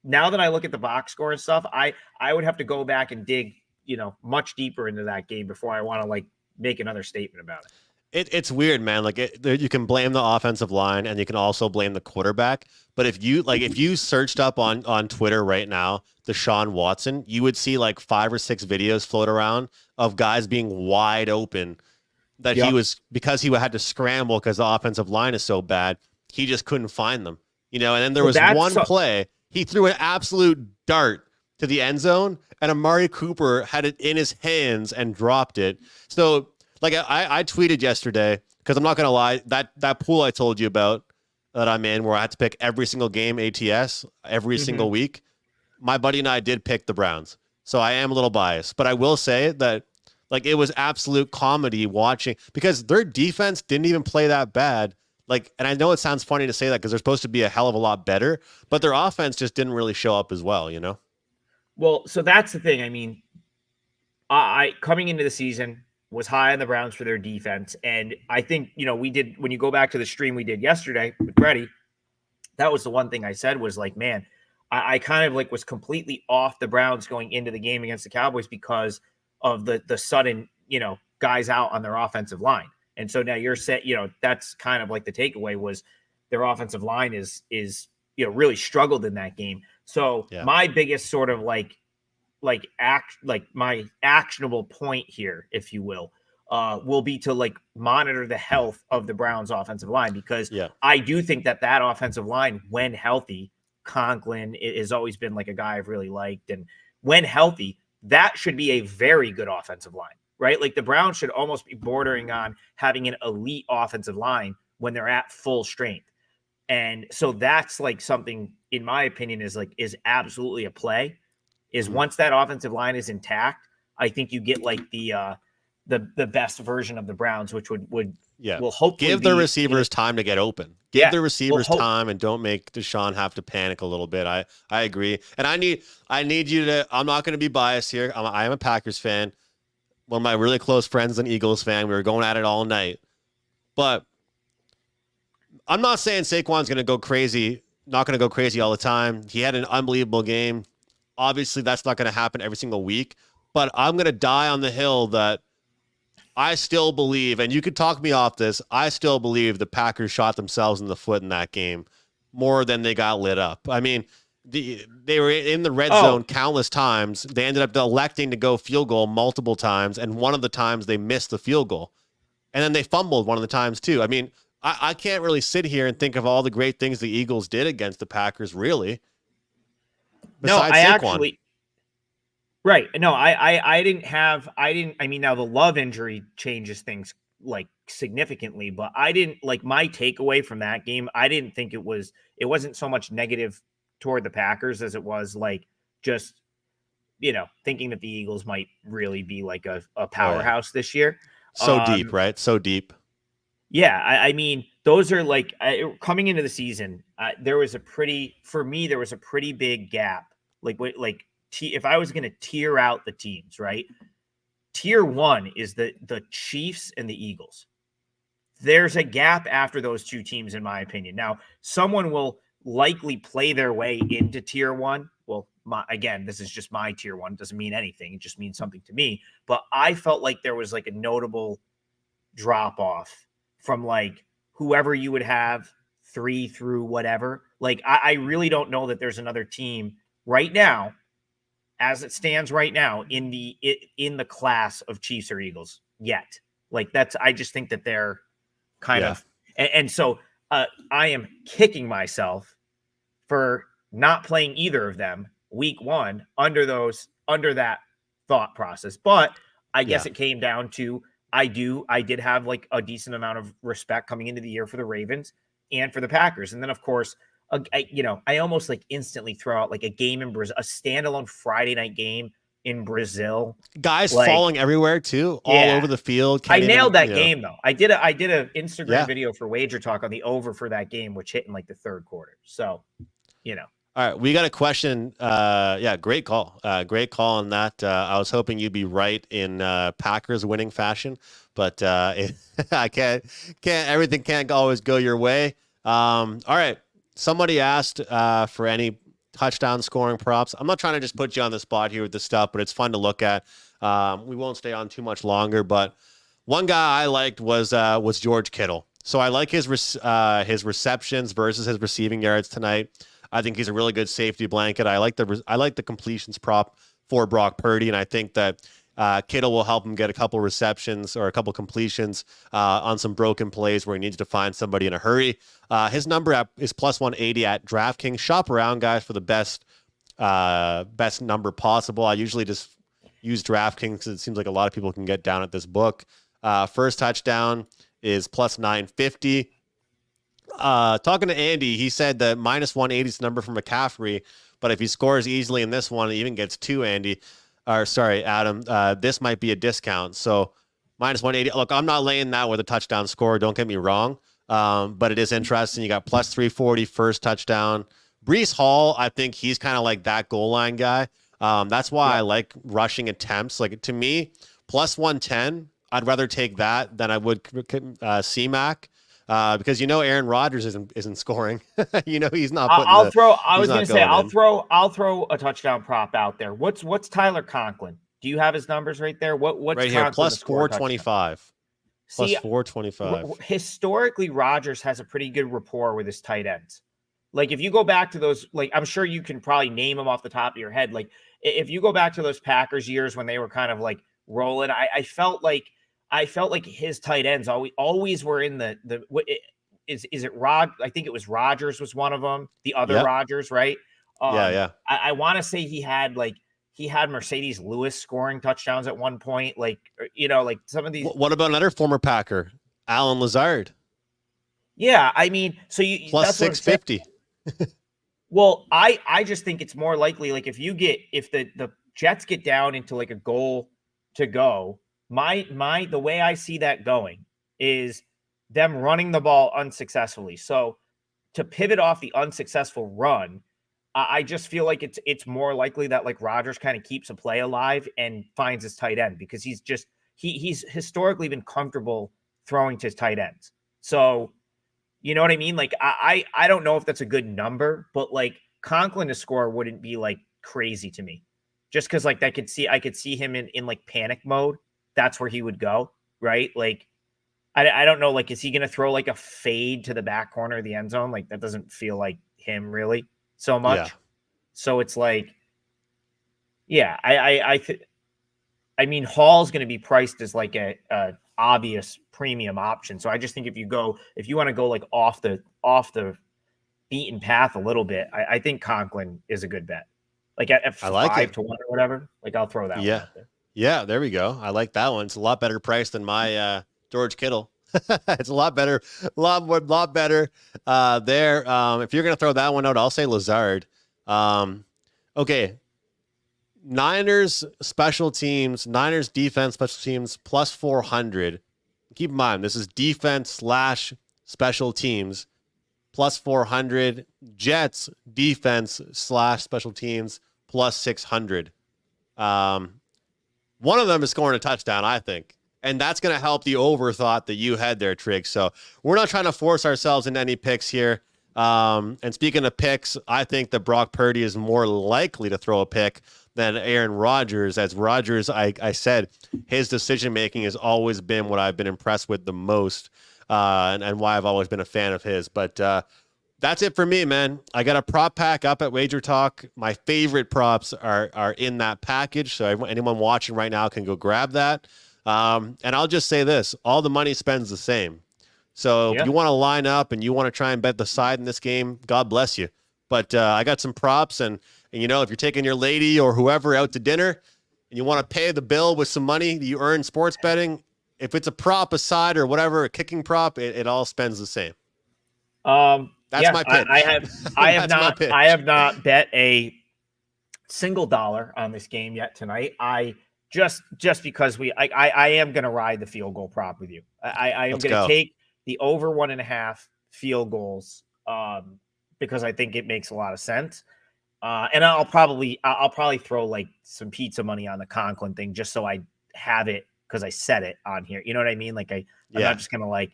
now that I look at the box score and stuff, I would have to go back and dig, much deeper into that game before I want to like make another statement about it. It's weird, man. Like you can blame the offensive line and you can also blame the quarterback. But if you searched up on Twitter right now, Deshaun Watson, you would see like 5 or 6 videos float around of guys being wide open that he Yep. was, because he had to scramble because the offensive line is so bad, he just couldn't find them. And then there So was that's one play, he threw an absolute dart to the end zone, and Amari Cooper had it in his hands and dropped it. So, like I tweeted yesterday, because I'm not gonna lie, that pool I told you about that I'm in, where I had to pick every single game ATS every single week, my buddy and I did pick the Browns. So I am a little biased, but I will say that like it was absolute comedy watching, because their defense didn't even play that bad. Like, and I know it sounds funny to say that because they're supposed to be a hell of a lot better, but their offense just didn't really show up as well, Well, so that's the thing. I mean, I coming into the season was high on the Browns for their defense, and I think we did, when you go back to the stream we did yesterday with Freddie, that was the one thing I said was like, man, I kind of like was completely off the Browns going into the game against the Cowboys because of the sudden guys out on their offensive line. And so now you're set, that's kind of like the takeaway was their offensive line is really struggled in that game. So my biggest sort of like my actionable point here, if you will be to like monitor the health of the Browns offensive line, because I do think that offensive line, when healthy, Conklin has always been like a guy I've really liked. And when healthy, that should be a very good offensive line, right? Like the Browns should almost be bordering on having an elite offensive line when they're at full strength. And so that's like something, in my opinion, is absolutely a play. Is once that offensive line is intact, I think you get like the best version of the Browns, which will hopefully give the receivers time to get open. Give the receivers time, and don't make Deshaun have to panic a little bit. I agree, and I need you to. I'm not going to be biased here. I am a Packers fan. One of my really close friends, an Eagles fan. We were going at it all night, but I'm not saying Saquon's going to go crazy. Not going to go crazy all the time. He had an unbelievable game. Obviously, that's not going to happen every single week, but I'm going to die on the hill that I still believe, and you could talk me off this, I still believe the Packers shot themselves in the foot in that game more than they got lit up. I mean, they were in the red zone countless times. They ended up electing to go field goal multiple times, and one of the times they missed the field goal. And then they fumbled one of the times too. I mean, I can't really sit here and think of all the great things the Eagles did against the Packers, really. Besides Saquon. Right. No, I mean, now the Love injury changes things like significantly, but I didn't like my takeaway from that game. I didn't think it wasn't so much negative toward the Packers as it was like just, thinking that the Eagles might really be like a powerhouse this year. So deep, right? So deep. Yeah. I mean, those are like coming into the season, there was a pretty big gap. If I was going to tier out the teams, right? Tier 1 is the Chiefs and the Eagles. There's a gap after those two teams, in my opinion. Now, someone will likely play their way into tier 1. Well, again, this is just my tier 1. It doesn't mean anything. It just means something to me. But I felt like there was like a notable drop off from like whoever you would have 3 through whatever. Like, I really don't know that there's another team right now, as it stands right now, in the class of Chiefs or Eagles yet. Like I just think that they're kind of, and so I am kicking myself for not playing either of them week 1 under that thought process. But I guess it came down to, I did have like a decent amount of respect coming into the year for the Ravens and for the Packers. And then of course, I almost like instantly throw out like a game in Brazil, a standalone Friday night game in Brazil. Guys falling everywhere too, all over the field. I nailed that game though. I did a Instagram video for Wager Talk on the over for that game, which hit in like the third quarter. So, All right, we got a question. Great call. Great call on that. I was hoping you'd be right in Packers winning fashion, but I can't. Everything can't always go your way. All right. Somebody asked for any touchdown scoring props. I'm not trying to just put you on the spot here with this stuff, but it's fun to look at. We won't stay on too much longer, but One guy I liked was George Kittle. So I like his receptions versus his receiving yards tonight. I think he's a really good safety blanket. I like the completions prop for Brock Purdy, and I think that Kittle will help him get a couple receptions or a couple completions on some broken plays where he needs to find somebody in a hurry. His number is plus 180 at DraftKings. Shop around, guys, for the best number possible. I usually just use DraftKings because it seems like a lot of people can get down at this book. First touchdown is plus 950. Talking to Andy, he said that minus 180 is the number for McCaffrey, but if he scores easily in this one, he even gets two, Adam, this might be a discount. So minus 180. Look, I'm not laying that with a touchdown score. Don't get me wrong. But it is interesting. You got plus 340 first touchdown. Breece Hall, I think he's kind of like that goal line guy. That's why I like rushing attempts. Like, to me, plus 110, I'd rather take that than I would C-Mac. Because Aaron Rodgers isn't scoring. He's not. I'll throw a touchdown prop out there. What's Tyler Conklin? Do you have his numbers right there? What's right here? Plus 425. Plus 425. Historically, Rodgers has a pretty good rapport with his tight ends. Like, if you go back to those, like, I'm sure you can probably name them off the top of your head. Like, if you go back to those Packers years when they were kind of like rolling, I felt like his tight ends always were in is it Rod? I think it was Rodgers was one of them. The other Rodgers, right? Yeah. I want to say he had Mercedes Lewis scoring touchdowns at one point. Like some of these. What about another former Packer, Alan Lazard? Yeah, I mean, so you plus 650. Well, I just think it's more likely, like, if the Jets get down into like a goal to go. The way I see that going is them running the ball unsuccessfully. So to pivot off the unsuccessful run, I just feel like it's more likely that, like, Rodgers kind of keeps a play alive and finds his tight end, because he's historically been comfortable throwing to his tight ends. So, you know what I mean? Like, I don't know if that's a good number, but like Conklin to score wouldn't be like crazy to me, just because like I could see him in like panic mode. That's where he would go, right? Like, I don't know, like, is he going to throw like a fade to the back corner of the end zone? Like, that doesn't feel like him really so much. Yeah. So it's like, yeah, I mean, Hall's going to be priced as like a obvious premium option. So I just think if you want to go like off the beaten path a little bit, I think Conklin is a good bet. Like at 5 to 1 or whatever. Like, I'll throw that one out there. Yeah, there we go. I like that one. It's a lot better price than my George Kittle. It's a lot better, lot better there. If you're going to throw that one out, I'll say Lazard. Okay. Niners defense, special teams, plus 400. Keep in mind, this is defense / special teams, plus 400. Jets defense / special teams, plus 600. One of them is scoring a touchdown, I think. And that's going to help the over thought that you had there, Trig. So we're not trying to force ourselves into any picks here. And speaking of picks, I think that Brock Purdy is more likely to throw a pick than Aaron Rodgers. As Rodgers, I said, his decision-making has always been what I've been impressed with the most, and why I've always been a fan of his. But that's it for me, man. I got a prop pack up at Wager Talk. My favorite props are in that package, so anyone watching right now can go grab that. And I'll just say this, all the money spends the same. So if you want to line up and you want to try and bet the side in this game, God bless you. But I got some props, and if you're taking your lady or whoever out to dinner and you want to pay the bill with some money that you earn sports betting, if it's a prop, a side, or whatever, a kicking prop, it all spends the same. That's my pitch. I have not bet a single dollar on this game yet tonight. Just because I am going to ride the field goal prop with you. I am going to take the over 1.5 field goals because I think it makes a lot of sense. And I'll probably throw like some pizza money on the Conklin thing just so I have it because I said it on here. You know what I mean? Like I'm not just going to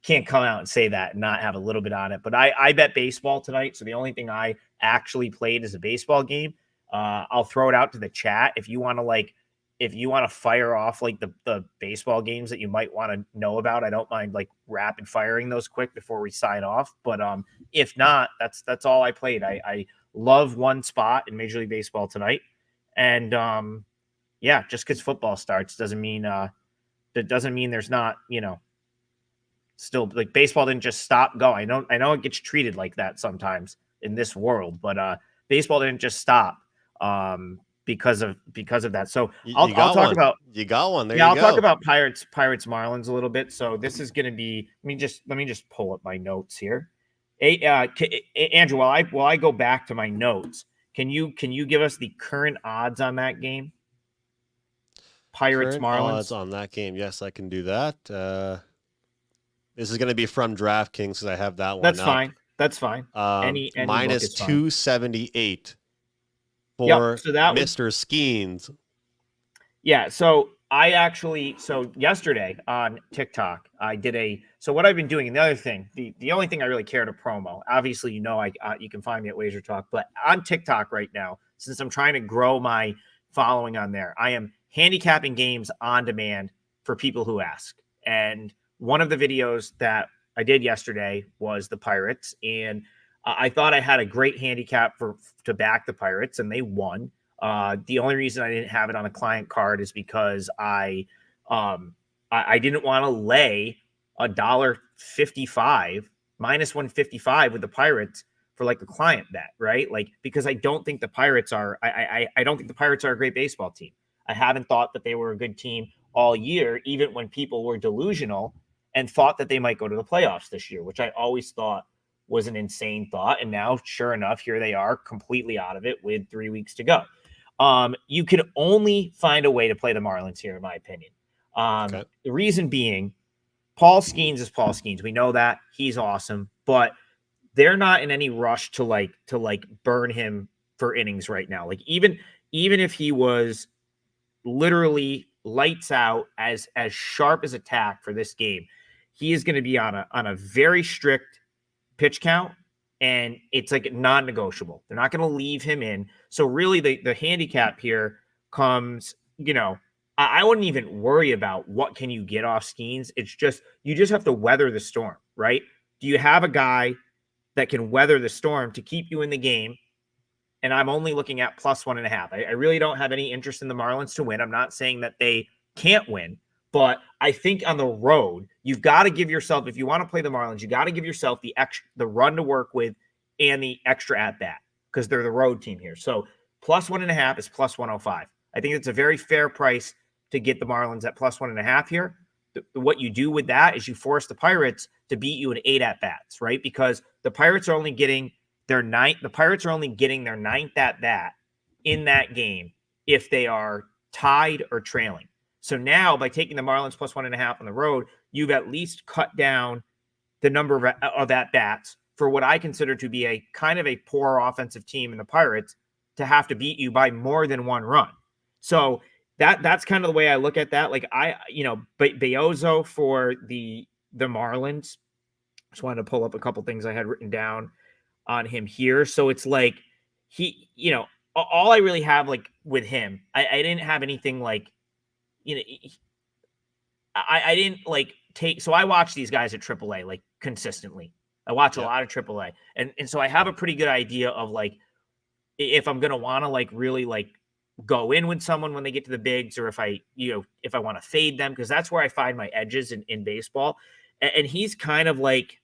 can't come out and say that and not have a little bit on it. But I bet baseball tonight. So the only thing I actually played is a baseball game. I'll throw it out to the chat. If you want to if you want to fire off like the baseball games that you might want to know about, I don't mind like rapid firing those quick before we sign off. But if not, that's all I played. I love one spot in Major League Baseball tonight, and yeah, just because football starts doesn't mean there's not, still like baseball didn't just stop going. I know it gets treated like that sometimes in this world, but baseball didn't just stop because of that. So I'll talk about you got one. There yeah, you I'll go. talk about Pirates Marlins a little bit. So this is going to be let me just pull up my notes here. Andrew, while I go back to my notes, can you give us the current odds on that game? Pirates Current odds Marlins on that game. Yes, I can do that. This is going to be from DraftKings because I have that one That's up. fine. That's fine. Any minus book is fine. 278 for Yep, so that Mr. Skeens. Yeah, so yesterday on TikTok, I did so what I've been doing, and the other thing, the only thing I really care to promo, obviously, you can find me at Wager Talk, but on TikTok right now, since I'm trying to grow my following on there, I am handicapping games on demand for people who ask. And one of the videos that I did yesterday was the Pirates, and I thought I had a great handicap to back the Pirates, and they won. The only reason I didn't have it on a client card is because I didn't want to lay $1.55 minus 155 with the Pirates for like a client bet, right? Like, because I don't think the Pirates are I don't think the Pirates are a great baseball team. I haven't thought that they were a good team all year, even when people were delusional and thought that they might go to the playoffs this year, which I always thought was an insane thought. And now, sure enough, here they are completely out of it with 3 weeks to go. You can only find a way to play the Marlins here, in my opinion. Okay. The reason being, Paul Skeens is Paul Skeens. We know that he's awesome, but they're not in any rush to burn him for innings right now. Like even if he was literally lights out as sharp as attack for this game, he is going to be on a very strict pitch count, and it's like non-negotiable. They're not going to leave him in. So really the handicap here comes, I wouldn't even worry about what can you get off Skeens. It's just, you just have to weather the storm, right? Do you have a guy that can weather the storm to keep you in the game? And I'm only looking at plus 1.5. I really don't have any interest in the Marlins to win. I'm not saying that they can't win, but I think on the road, you've got to give yourself, if you want to play the Marlins, you got to give yourself the run to work with and the extra at bat, because they're the road team here. So plus 1.5 is plus 105. I think it's a very fair price to get the Marlins at plus 1.5 here. What you do with that is you force the Pirates to beat you in 8 at bats, right? Because the Pirates are only getting their ninth at bat in that game if they are tied or trailing. So now by taking the Marlins plus 1.5 on the road, you've at least cut down the number of at bats for what I consider to be a kind of a poor offensive team in the Pirates to have to beat you by more than one run. So that's kind of the way I look at that. Like Beozo for the Marlins. Just wanted to pull up a couple things I had written down on him here. So it's like he, all I really have like with him, I didn't have anything like, I didn't like take, so I watch these guys at AAA like consistently. I watch a lot of AAA. And so I have a pretty good idea of like, if I'm going to want to like really like go in with someone when they get to the bigs, or if I want to fade them, because that's where I find my edges in baseball. And he's kind of like,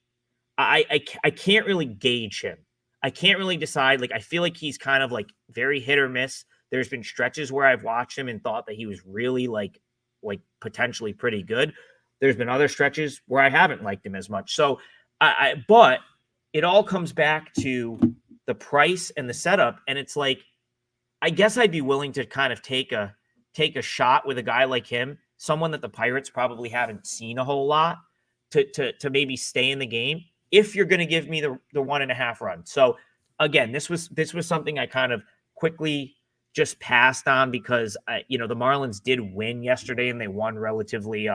I can't really gauge him. I can't really decide. Like, I feel like he's kind of like very hit or miss. There's been stretches where I've watched him and thought that he was really like potentially pretty good. There's been other stretches where I haven't liked him as much. So but it all comes back to the price and the setup. And it's like, I guess I'd be willing to kind of take a shot with a guy like him, someone that the Pirates probably haven't seen a whole lot, to maybe stay in the game if you're going to give me the 1.5 run. So again, this was something I kind of quickly just passed on because the Marlins did win yesterday and they won relatively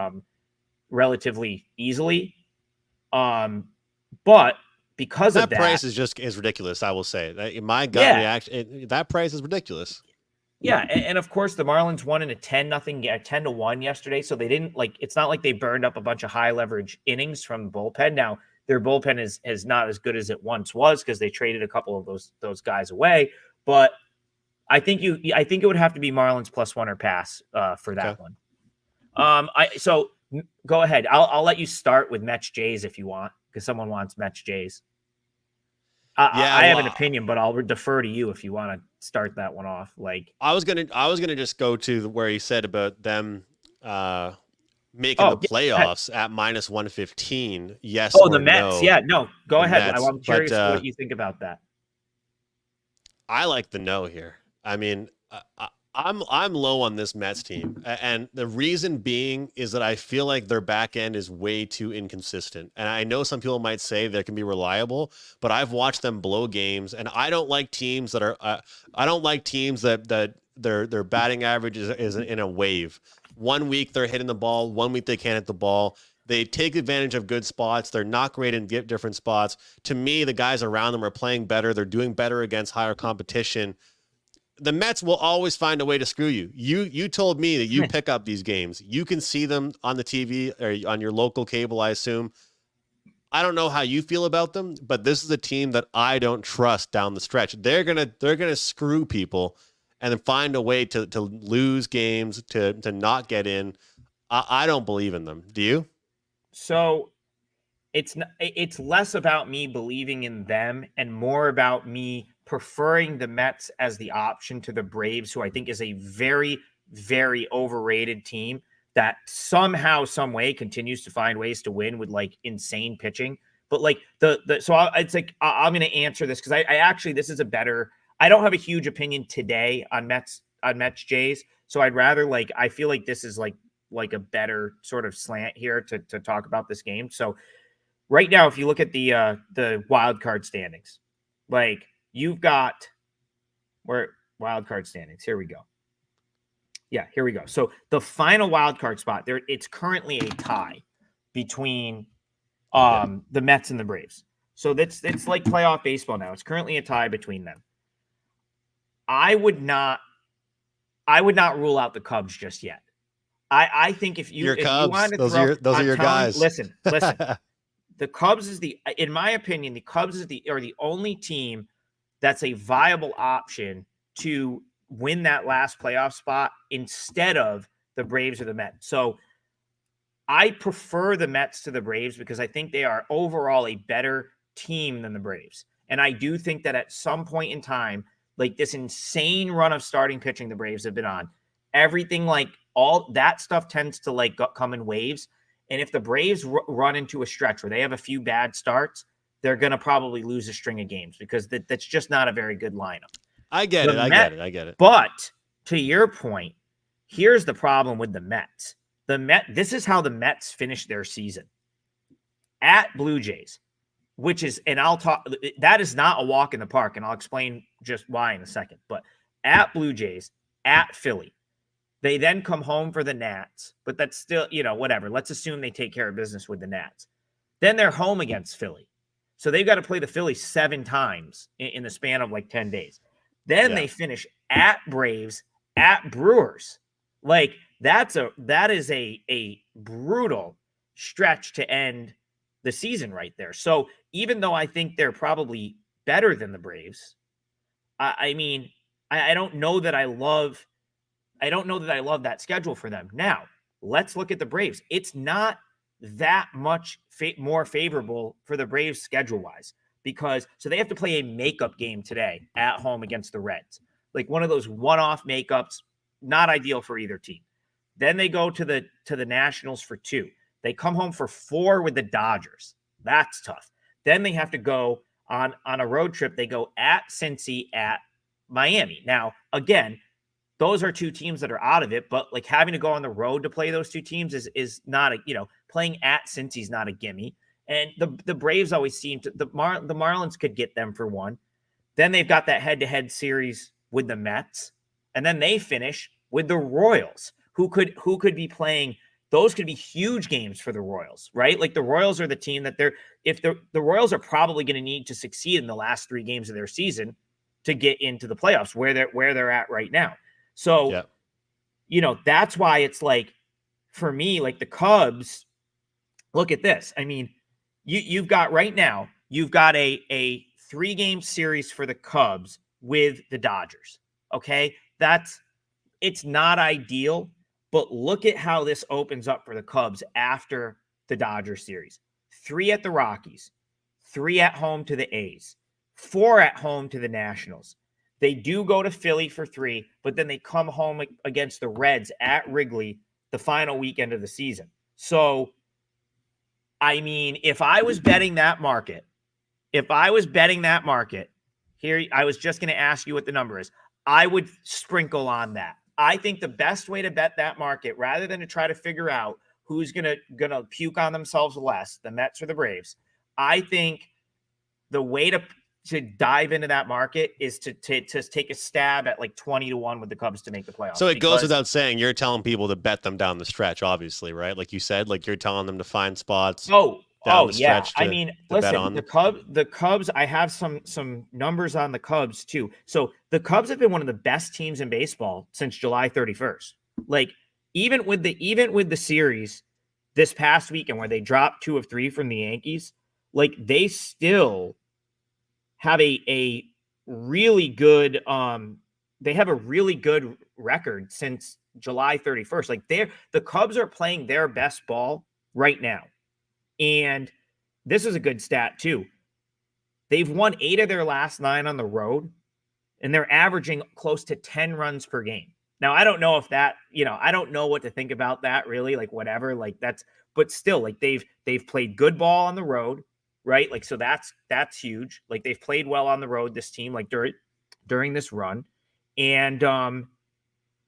easily. But because of that price is ridiculous. I will say that my gut reaction, that price is ridiculous. Yeah, and of course the Marlins won in a 10-1 yesterday. So they didn't it's not like they burned up a bunch of high leverage innings from the bullpen. Now their bullpen is not as good as it once was because they traded a couple of those guys away. But I think it would have to be Marlins +1 or pass for that one. So go ahead. I'll let you start with Mets Jays if you want, because someone wants Mets Jays. I have an opinion, but I'll defer to you if you want to start that one off. I was gonna just go to where he said about them making the playoffs at -115. Yes. Oh, the Mets. No. Yeah, no. Go ahead. Mets, I'm curious what you think about that. I like the no here. I mean, I'm low on this Mets team, and the reason being is that I feel like their back end is way too inconsistent. And I know some people might say they can be reliable, but I've watched them blow games, and I don't like teams that are. I don't like teams that their batting average is in a wave. 1 week they're hitting the ball, 1 week they can't hit the ball. They take advantage of good spots. They're not great in different spots. To me, the guys around them are playing better. They're doing better against higher competition. The Mets will always find a way to screw you. You told me that you pick up these games. You can see them on the TV or on your local cable, I assume. I don't know how you feel about them, but this is a team that I don't trust down the stretch. They're gonna screw people and then find a way to lose games, to not get in. I don't believe in them. Do you? So it's less about me believing in them and more about me preferring the Mets as the option to the Braves, who I think is a very, very overrated team that somehow, some way continues to find ways to win with insane pitching. But I'm going to answer this because I actually, this is a better, I don't have a huge opinion today on Mets Jays. So I'd rather I feel like this is like a better sort of slant here to talk about this game. So right now, if you look at the wild card standings, you've got where wild card standings. Here we go. Yeah, here we go. So the final wild card spot there, it's currently a tie between the Mets and the Braves. So it's like playoff baseball now. It's currently a tie between them. I would not rule out the Cubs just yet. I think if you wanted to those are your guys. Listen. The Cubs in my opinion, the Cubs are the only team that's a viable option to win that last playoff spot instead of the Braves or the Mets. So I prefer the Mets to the Braves because I think they are overall a better team than the Braves. And I do think that at some point in time, this insane run of starting pitching the Braves have been on, everything all that stuff tends to come in waves. And if the Braves run into a stretch where they have a few bad starts, they're going to probably lose a string of games because that's just not a very good lineup. I get it. But to your point, here's the problem with the Mets. This is how the Mets finished their season. At Blue Jays, that is not a walk in the park, and I'll explain just why in a second. But at Blue Jays, at Philly, they then come home for the Nats, but that's still, whatever. Let's assume they take care of business with the Nats. Then they're home against Philly. So they've got to play the Phillies 7 times in the span of 10 days. Then they finish at Braves, at Brewers. That is a brutal stretch to end the season right there. So even though I think they're probably better than the Braves, I don't know that I love that schedule for them. Now, let's look at the Braves. It's not that much more favorable for the Braves schedule-wise so they have to play a makeup game today at home against the Reds. One of those one-off makeups, not ideal for either team. Then they go to the Nationals for 2. They come home for 4 with the Dodgers. That's tough. Then they have to go on a road trip. They go at Cincy, at Miami. Now, again, those are 2 teams that are out of it, but having to go on the road to play those 2 teams is not playing at Cincy is not a gimme. And the Braves always seem to the Marlins could get them for 1. Then they've got that head-to-head series with the Mets, and then they finish with the Royals, who could be playing. Those could be huge games for the Royals, right? The Royals are the team that the Royals are probably going to need to succeed in the last 3 games of their season to get into the playoffs where they're at right now. So, Yeah. That's why it's like, for me, like the Cubs, look at this. I mean, you've got right now, you've got a 3-game series for the Cubs with the Dodgers. Okay. It's not ideal, but look at how this opens up for the Cubs after the Dodgers series. 3 at the Rockies, 3 at home to the A's, 4 at home to the Nationals. They do go to Philly for 3, but then they come home against the Reds at Wrigley the final weekend of the season. So, I mean, if I was betting that market, here, I was just going to ask you what the number is. I would sprinkle on that. I think the best way to bet that market, rather than to try to figure out who's gonna puke on themselves less, the Mets or the Braves, I think the way to dive into that market is to take a stab at like 20-1 with the Cubs to make the playoffs. So it goes without saying, you're telling people to bet them down the stretch, obviously, right? Like you said, like you're telling them to find spots down the Yeah. stretch I to mean, bet listen, on. the Cubs, I have some numbers on the Cubs too. So the Cubs have been one of the best teams in baseball since July 31st. Like even with the series this past weekend where they dropped 2 of 3 from the Yankees, like they still have a really good they have a really good record since July 31st. Like the Cubs are playing their best ball right now. And this is a good stat too. They've won 8 of their last 9 on the road, and they're averaging close to 10 runs per game. Now, I don't know if that, I don't know what to think about that really, like whatever, like but still, like they've played good ball on the road, right? Like, so that's huge. Like they've played well on the road, this team, like during this run. And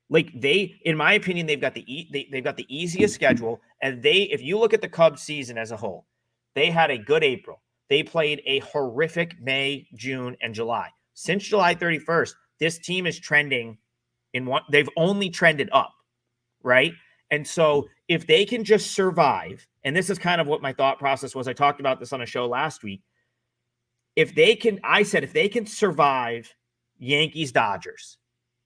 like in my opinion, they've got the easiest schedule. And if you look at the Cubs season as a whole, they had a good April. They played a horrific May, June, and July. Since July 31st, this team is trending they've only trended up, right? And so if they can just survive, and this is kind of what my thought process was, I talked about this on a show last week. If they can survive Yankees Dodgers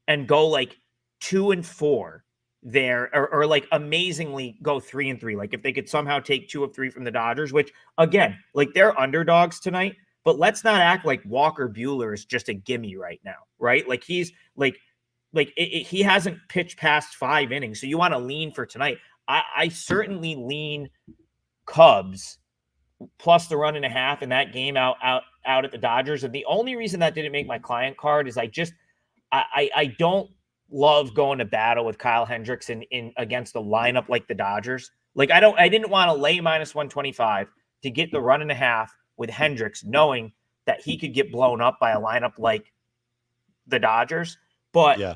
and go like 2-4 there, or like amazingly go 3-3, like if they could somehow take 2 of 3 from the Dodgers, which again, like they're underdogs tonight, but let's not act like Walker Buehler is just a gimme right now, right? Like he's he hasn't pitched past 5 innings, so you want to lean for tonight. I certainly lean Cubs plus the 1.5 in that game out at the Dodgers. And the only reason that didn't make my client card is I don't love going to battle with Kyle Hendricks in against a lineup like the Dodgers. Like I didn't want to lay minus 125 to get the 1.5 with Hendricks, knowing that he could get blown up by a lineup like the Dodgers. But yeah,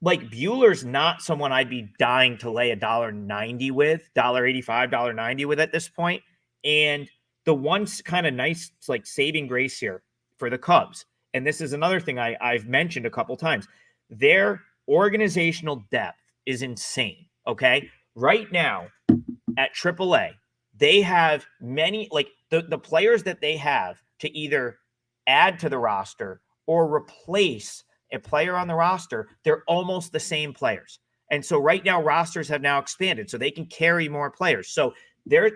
like Bueller's not someone I'd be dying to lay $1.90 with, $1.85, $1.90 with at this point. And the one kind of nice like saving grace here for the Cubs, and this is another thing I've mentioned a couple times, their organizational depth is insane. Okay. Right now at AAA, they have many, like the players that they have to either add to the roster or replace a player on the roster, they're almost the same players. And so right now rosters have now expanded so they can carry more players. So their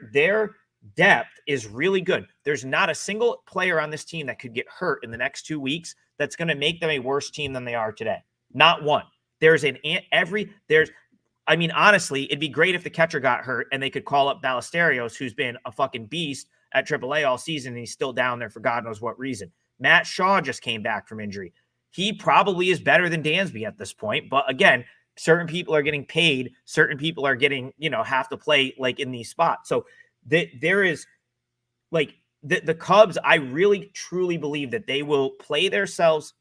depth is really good. There's not a single player on this team that could get hurt in the next 2 weeks that's going to make them a worse team than they are today. Not one. I mean, honestly, it'd be great if the catcher got hurt and they could call up Ballesteros, who's been a fucking beast at AAA all season, and he's still down there for God knows what reason. Matt Shaw just came back from injury. He probably is better than Dansby at this point. But again, certain people are getting paid. Certain people are getting, have to play like in these spots. So there is like the Cubs, I really truly believe that they will play themselves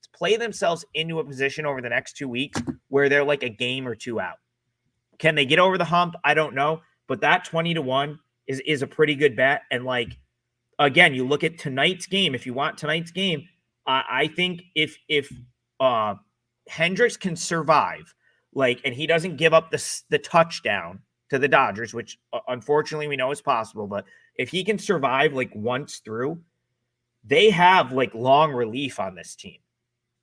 into a position over the next 2 weeks where they're like a game or 2 out. Can they get over the hump? I don't know. But that 20-1 is a pretty good bet. And like, again, you look at tonight's game. If you want tonight's game, I think if Hendricks can survive, like, and he doesn't give up the touchdown to the Dodgers, which unfortunately we know is possible, but if he can survive like once through, they have like long relief on this team.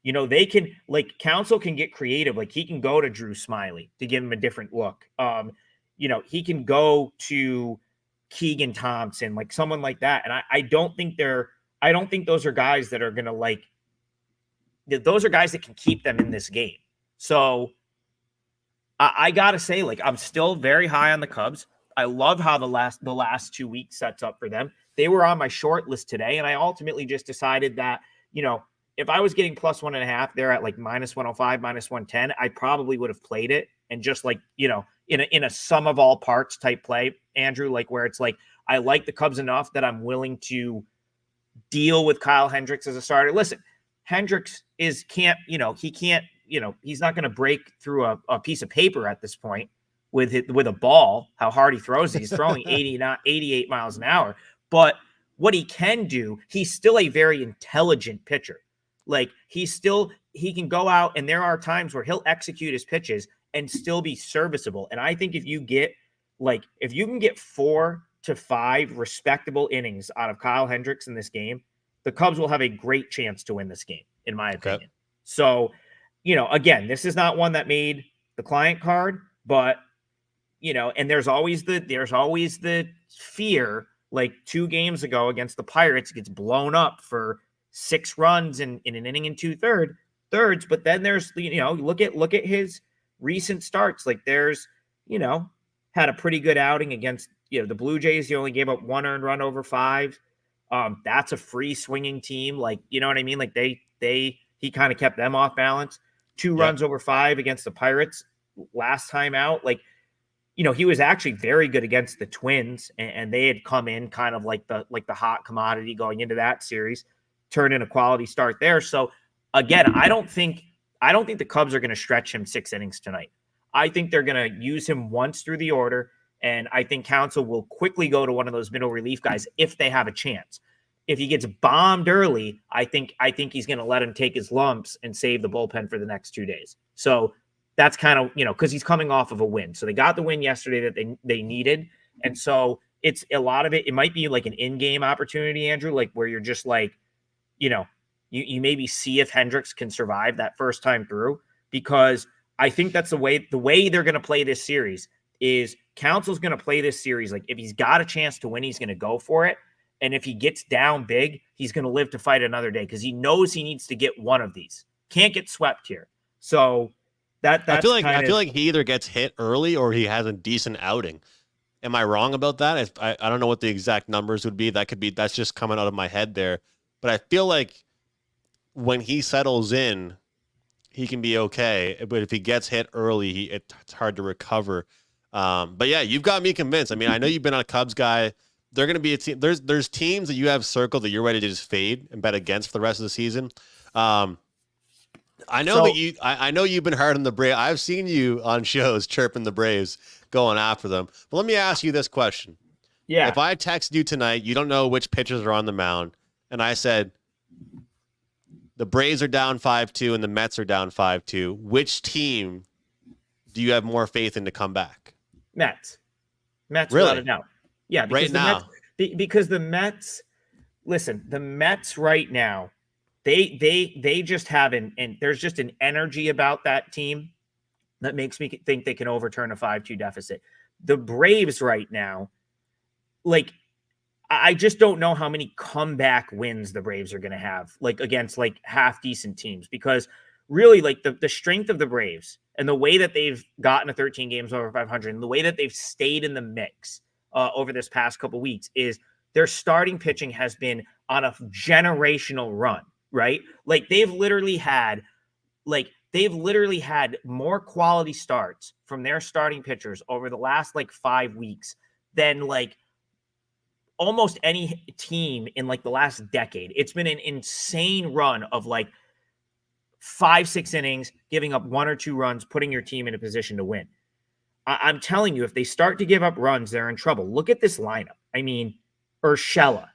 They can, like, Council can get creative. Like, he can go to Drew Smiley to give him a different look. He can go to Keegan Thompson, like someone like that. And I don't think those are guys that are going to, like, those are guys that can keep them in this game. So I got to say, like, I'm still very high on the Cubs. I love how the last 2 weeks sets up for them. They were on my short list today, and I ultimately just decided that, if I was getting plus 1.5, they're at like minus 105, minus 110, I probably would have played it and just, like, in a sum of all parts type play, Andrew, like, where it's like, I like the Cubs enough that I'm willing to deal with Kyle Hendricks as a starter. Listen, Hendricks he's not going to break through a piece of paper at this point with a ball, how hard he throws it. He's throwing 88 miles an hour. But what he can do, he's still a very intelligent pitcher. Like, he can go out, and there are times where he'll execute his pitches and still be serviceable. And I think if you can get 4 to 5 respectable innings out of Kyle Hendricks in this game, the Cubs will have a great chance to win this game, in my opinion. Okay. So, again, this is not one that made the client card, but, and there's always the fear, like 2 games ago against the Pirates, gets blown up for 6 runs in an inning and 2/3. But then there's, look at his recent starts. Like, there's, had a pretty good outing against, the Blue Jays. He only gave up 1 earned run over 5. That's a free swinging team. Like, you know what I mean? Like, he kind of kept them off balance. 2 runs over 5 against the Pirates last time out. Like, he was actually very good against the Twins, and they had come in kind of like the hot commodity going into that series, turned in a quality start there. So again, I don't think the Cubs are going to stretch him 6 innings tonight. I think they're going to use him once through the order, and I think Council will quickly go to one of those middle relief guys if they have a chance. If he gets bombed early, I think he's going to let him take his lumps and save the bullpen for the next 2 days. So that's kind of, because he's coming off of a win. So they got the win yesterday that they needed. And so it's a lot of it. It might be like an in-game opportunity, Andrew, like where you're just like, you maybe see if Hendricks can survive that first time through, because I think that's the way they're going to play this series is Council's going to play this series. Like, if he's got a chance to win, he's going to go for it. And if he gets down big, he's going to live to fight another day because he knows he needs to get one of these. Can't get swept here. So that's I feel like he either gets hit early or he has a decent outing. Am I wrong about that? I don't know what the exact numbers would be. That's just coming out of my head there. But I feel like when he settles in, he can be okay. But if he gets hit early, it's hard to recover. But yeah, you've got me convinced. I mean, I know you've been a Cubs guy. They're going to be a team. There's teams that you have circled that you're ready to just fade and bet against for the rest of the season. I know I know you've been hard on the Braves. I've seen you on shows chirping the Braves, going after them. But let me ask you this question. Yeah. If I text you tonight, you don't know which pitchers are on the mound, and I said the Braves are down 5-2 and the Mets are down 5-2, which team do you have more faith in to come back? Mets. Really? Without a doubt. Yeah, right now. Because the Mets, listen, the Mets right now, they just have and there's just an energy about that team that makes me think they can overturn a 5-2 deficit. The Braves right now, like, I just don't know how many comeback wins the Braves are going to have, like, against like half decent teams, because really, like, the strength of the Braves and the way that they've gotten to 13 games over 500 and the way that they've stayed in the mix over this past couple weeks is their starting pitching has been on a generational run, right? Like, they've literally had more quality starts from their starting pitchers over the last like 5 weeks than like almost any team in like the last decade. It's been an insane run of like 5-6 innings, giving up 1 or 2 runs, putting your team in a position to win. I'm telling you, if they start to give up runs, they're in trouble. Look at this lineup. I mean, Urshela,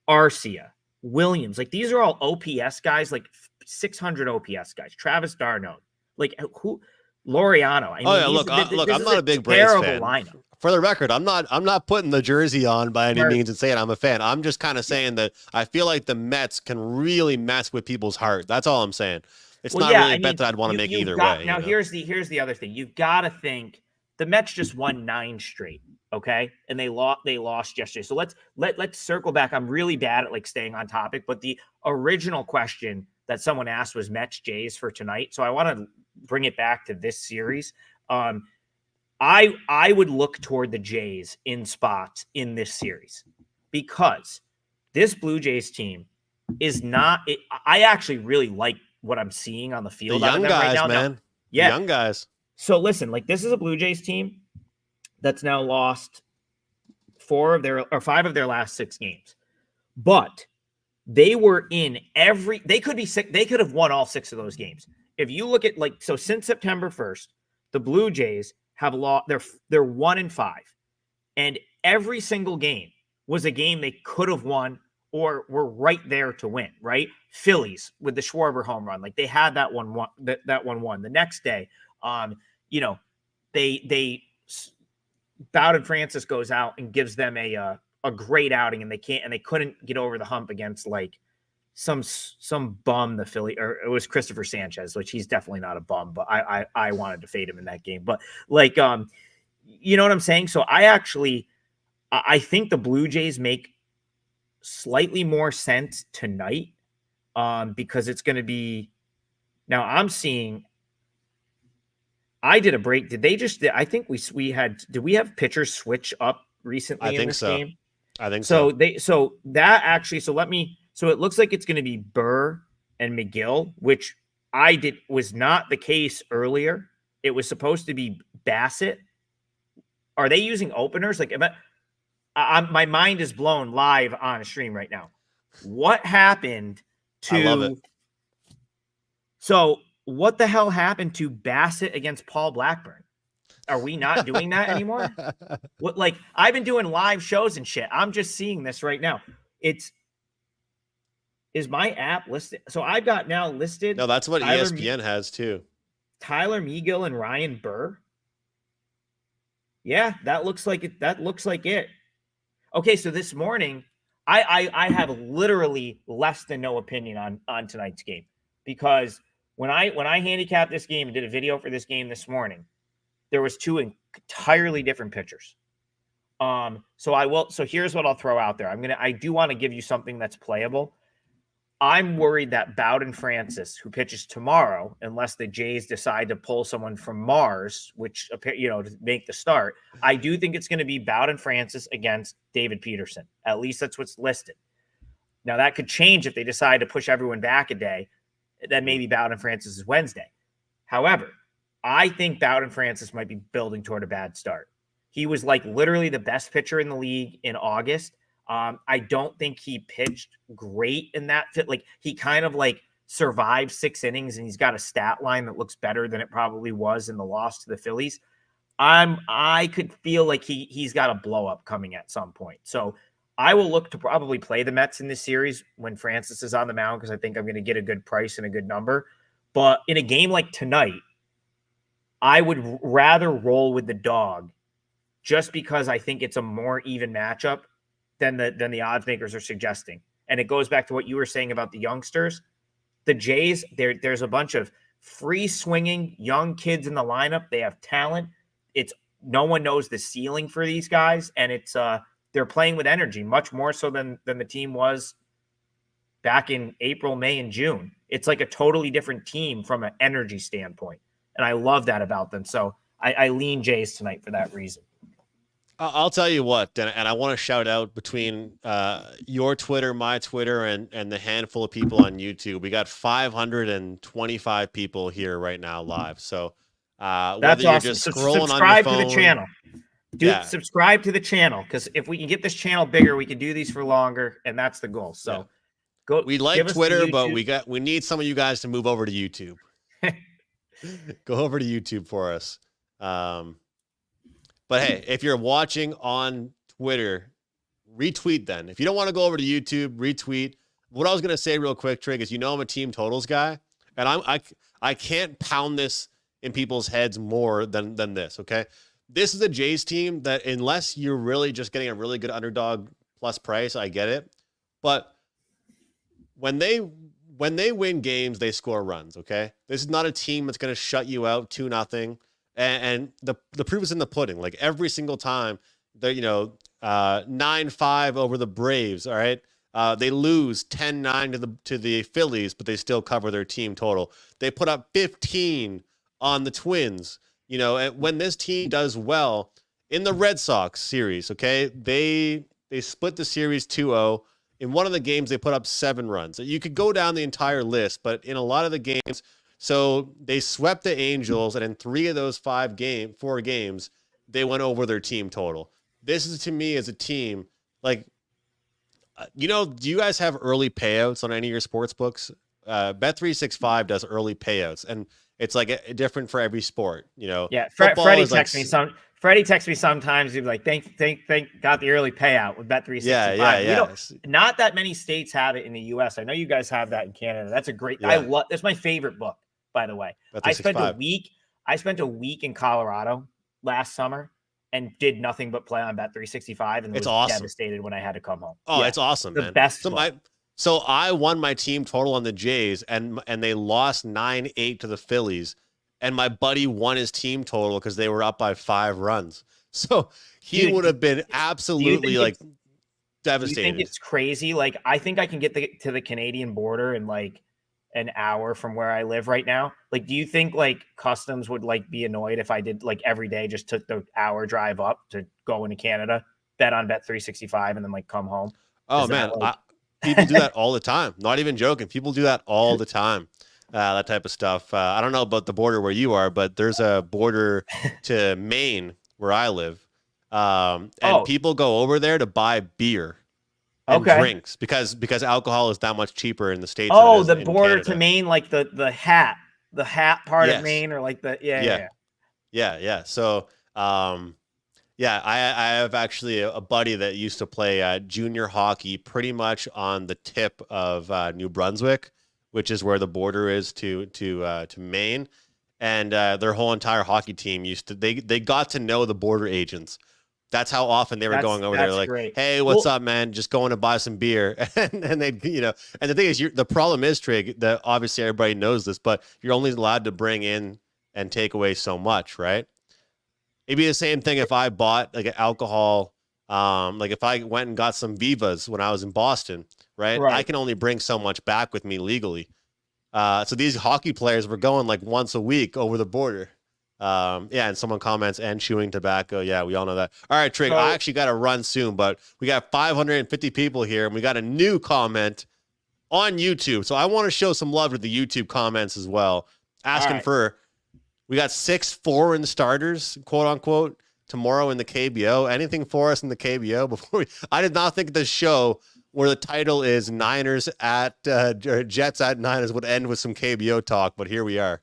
Arcia, Williams, like, these are all OPS guys, like 600 OPS guys. Travis Darno, like, who? Laureano. I mean, look, I'm not a big Braves fan. Lineup. For the record, I'm not putting the jersey on by any means and saying I'm a fan. I'm just kind of saying that I feel like the Mets can really mess with people's heart. That's all I'm saying. It's Well, not yeah, really I a bet mean, that I'd want to make you've either got way. now. Here's the other thing. You've got to think the Mets just won 9 straight, okay, and they lost yesterday. So let's circle back. I'm really bad at like staying on topic, but the original question that someone asked was Mets Jays for tonight. So I want to bring it back to this series. I would look toward the Jays in spots in this series because this Blue Jays team is not. I actually really like what I'm seeing on the The field out of young them right guys, now. Now, man. The yeah. young guys. So listen, like this is a Blue Jays team that's now lost 5 of their last 6 games, but they were in every. They could be sick. They could have won all 6 of those games. If you look at since September 1st, the Blue Jays have lost. They're 1-5, and every single game was a game they could have won or were right there to win. Right? Phillies with the Schwarber home run, like they had that one that one won. The next day, you know, they Bowden Francis goes out and gives them a great outing, and they couldn't get over the hump against like some bum the Philly, or it was Christopher Sanchez, which he's definitely not a bum, but I wanted to fade him in that game. But like you know what I'm saying? So I think the Blue Jays make slightly more sense tonight because it's going to be now I'm seeing I did a break. Did they just? I think we had. Did we have pitchers switch up recently in this game? I think So so. that actually. So let me. So it looks like it's going to be Burr and McGill, which was not the case earlier. It was supposed to be Bassett. Are they using openers? Like, my mind is blown live on a stream right now. What happened to? I love it. So what the hell happened to Bassett against Paul Blackburn? Are we not doing that anymore? What, like, I've been doing live shows and shit. I'm just seeing this right now. Is my app listed? So I've got now listed. No, that's what ESPN has too. Tyler Megill and Ryan Burr. Yeah, that looks like it. That looks like it. Okay, so this morning, I have literally less than no opinion on tonight's game because when I handicapped this game and did a video for this game this morning, there was 2 entirely different pitchers. So here's what I'll throw out there. I do want to give you something that's playable. I'm worried that Bowden Francis, who pitches tomorrow, unless the Jays decide to pull someone from Mars, which, to make the start, I do think it's going to be Bowden Francis against David Peterson. At least that's what's listed. Now, that could change if they decide to push everyone back a day. Then maybe Bowden Francis is Wednesday. However, I think Bowden Francis might be building toward a bad start. He was like literally the best pitcher in the league in August. I don't think he pitched great in that fit. Like he kind of like survived 6 innings and he's got a stat line that looks better than it probably was in the loss to the Phillies. I could feel like he's got a blow up coming at some point. So I will look to probably play the Mets in this series when Francis is on the mound because I think I'm going to get a good price and a good number. But in a game like tonight, I would rather roll with the dog just because I think it's a more even matchup than the odds makers are suggesting. And it goes back to what you were saying about the youngsters. The Jays, there's a bunch of free swinging young kids in the lineup. They have talent. It's no one knows the ceiling for these guys, and it's they're playing with energy much more so than the team was back in April, May, and June. It's like a totally different team from an energy standpoint, and I love that about them. So I lean Jays tonight for that reason. I'll tell you what, and I want to shout out between your Twitter, my Twitter, and the handful of people on YouTube. We got 525 people here right now live. So that's whether you're awesome. just So scrolling subscribe on your phone, to the channel. Subscribe to the channel because if we can get this channel bigger, we can do these for longer, and that's the goal. So go. We like Twitter, but we need some of you guys to move over to YouTube. Go over to YouTube for us. But hey, if you're watching on Twitter, retweet then. If you don't want to go over to YouTube, retweet. What I was going to say real quick, Trig, is I'm a team totals guy, and I can't pound this in people's heads more than this, okay? This is a Jays team that unless you're really just getting a really good underdog plus price, I get it. But when they when they win games, they score runs. Okay, this is not a team that's going to shut you out 2-0. And the proof is in the pudding. Like every single time, they're 9-5 over the Braves. All right, they lose 10-9 to the Phillies, but they still cover their team total. They put up 15 on the Twins. And when this team does well in the Red Sox series, okay, they split the series 2-0. In one of the games, they put up 7 runs. You could go down the entire list, but in a lot of the games, so they swept the Angels, and in 3 of those 4 games, they went over their team total. This is, to me, as a team, like, do you guys have early payouts on any of your sports books? Bet365 does early payouts, and it's like different for every sport. Yeah, football Freddie is like texts me Freddie texts me sometimes. He'd be like, "Thank, got the early payout with Bet365." Yeah. Not that many states have it in the U.S. I know you guys have that in Canada. That's a great. Yeah. That's my favorite book, by the way. I spent a week in Colorado last summer and did nothing but play on Bet365, and was devastated when I had to come home. Oh, it's awesome, man. Best. So I won my team total on the Jays, and they lost 9-8 to the Phillies. And my buddy won his team total because they were up by 5 runs. So he would have been absolutely devastated. Do you think it's crazy? Like, I think I can get to the Canadian border in like an hour from where I live right now. Like, do you think like customs would like be annoyed if I did like every day just took the hour drive up to go into Canada, bet on Bet365, and then like come home? Oh, man. People do that all the time. Not even joking. People do that all the time. That type of stuff. I don't know about the border where you are, but there's a border to Maine where I live. And people go over there to buy beer and drinks because alcohol is that much cheaper in the States. Oh, the border to Maine, like the hat part of Maine, or like yeah. So, I have actually a buddy that used to play junior hockey pretty much on the tip of New Brunswick, which is where the border is to Maine, and their whole entire hockey team they got to know the border agents. That's how often they were going over there. Like, great. Hey, what's up, man? Just going to buy some beer, and they, and the thing is, the problem is, Trig, that obviously everybody knows this, but you're only allowed to bring in and take away so much, right? It'd be the same thing if I bought like alcohol. Like if I went and got some Vivas when I was in Boston, right? I can only bring so much back with me legally. So these hockey players were going like once a week over the border. And someone comments, and chewing tobacco. Yeah, we all know that. All right, Trig, I actually got to run soon, but we got 550 people here, and we got a new comment on YouTube. So I want to show some love to the YouTube comments as well. Asking we got 6 foreign starters, quote unquote, tomorrow in the KBO. Anything for us in the KBO? I did not think the show where the title is Niners at Jets at Niners would end with some KBO talk, but here we are.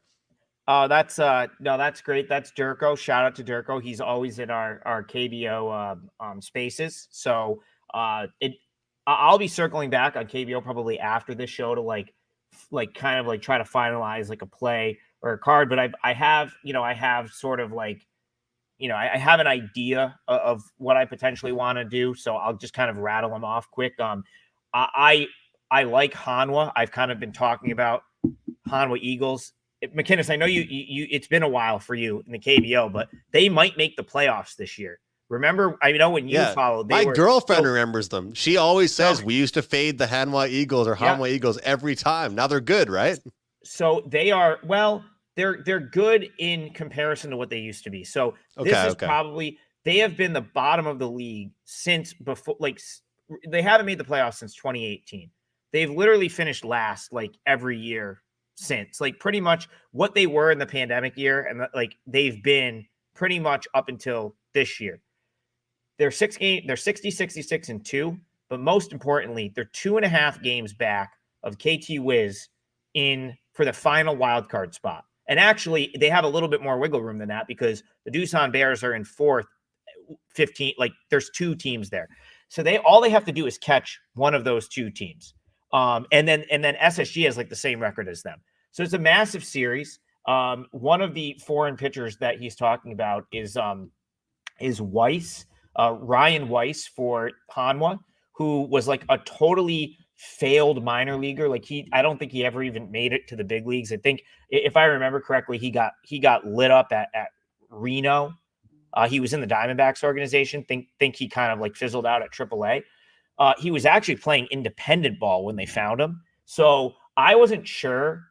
Oh, that's great. That's Durko. Shout out to Durko. He's always in our KBO spaces. So I'll be circling back on KBO probably after this show to like kind of like try to finalize like a play or a card. But I have sort of like, I have an idea of what I potentially want to do. So I'll just kind of rattle them off quick. I like Hanwha. I've kind of been talking about Hanwha Eagles. McInnis, I know you it's been a while for you in the KBO, but they might make the playoffs this year. Remember, I know when you followed, my girlfriend remembers them. She always says we used to fade the Hanwha Eagles or Hanwha Eagles every time. Now they're good, right? So they are, they're good in comparison to what they used to be. So this is probably, they have been the bottom of the league since before, like they haven't made the playoffs since 2018. They've literally finished last like every year since, like pretty much what they were in the pandemic year. And like they've been pretty much up until this year. They're 60, 66 and 2, but most importantly, they're 2.5 games back of KT Wiz for the final wild card spot. And actually, they have a little bit more wiggle room than that because the Doosan Bears are in 4th, 15. Like there's 2 teams there, so all they have to do is catch one of those 2 teams. And then SSG has like the same record as them. So it's a massive series. One of the foreign pitchers that he's talking about is Weiss, Ryan Weiss for Hanwha, who was like a totally failed minor leaguer. Like I don't think he ever even made it to the big leagues. I think if I remember correctly, he got lit up at Reno. He was in the Diamondbacks organization. Think he kind of like fizzled out at AAA. He was actually playing independent ball when they found him. So I wasn't sure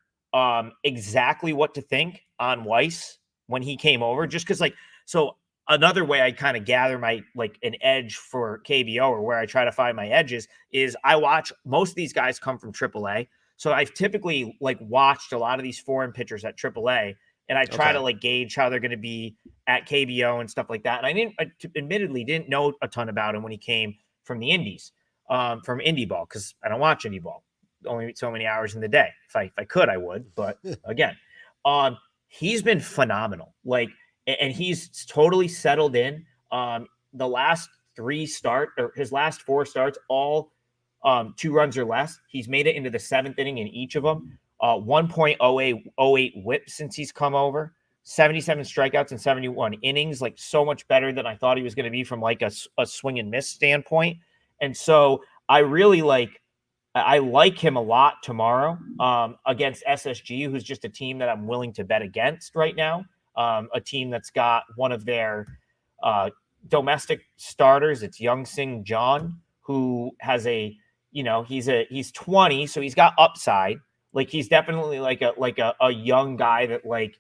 exactly what to think on Weiss when he came over, just because so another way I kind of gather my an edge for KBO, or where I try to find my edges, is I watch most of these guys come from AAA. So I've typically watched a lot of these foreign pitchers at AAA, and I try to gauge how they're going to be at KBO and stuff like that. And I admittedly didn't know a ton about him when he came from the Indies, from indie ball, because I don't watch indie ball, only so many hours in the day. If I could, I would. But again, he's been phenomenal. And he's totally settled in. The last his last 4 starts, all 2 runs or less. He's made it into the 7th inning in each of them. 1.08 whip since he's come over. 77 strikeouts in 71 innings, so much better than I thought he was going to be from a swing and miss standpoint. And so I really like him a lot tomorrow against SSG, who's just a team that I'm willing to bet against right now. A team that's got one of their domestic starters. It's Young-Sing John, who has he's 20, so he's got upside. He's definitely a young guy that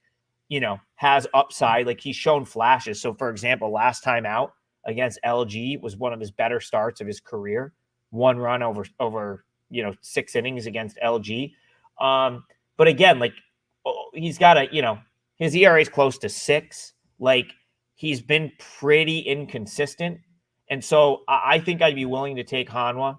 has upside. He's shown flashes. So for example, last time out against LG was one of his better starts of his career. 1 run over 6 innings against LG. But again, he's got his ERA is close to 6. He's been pretty inconsistent. And so I think I'd be willing to take Hanwha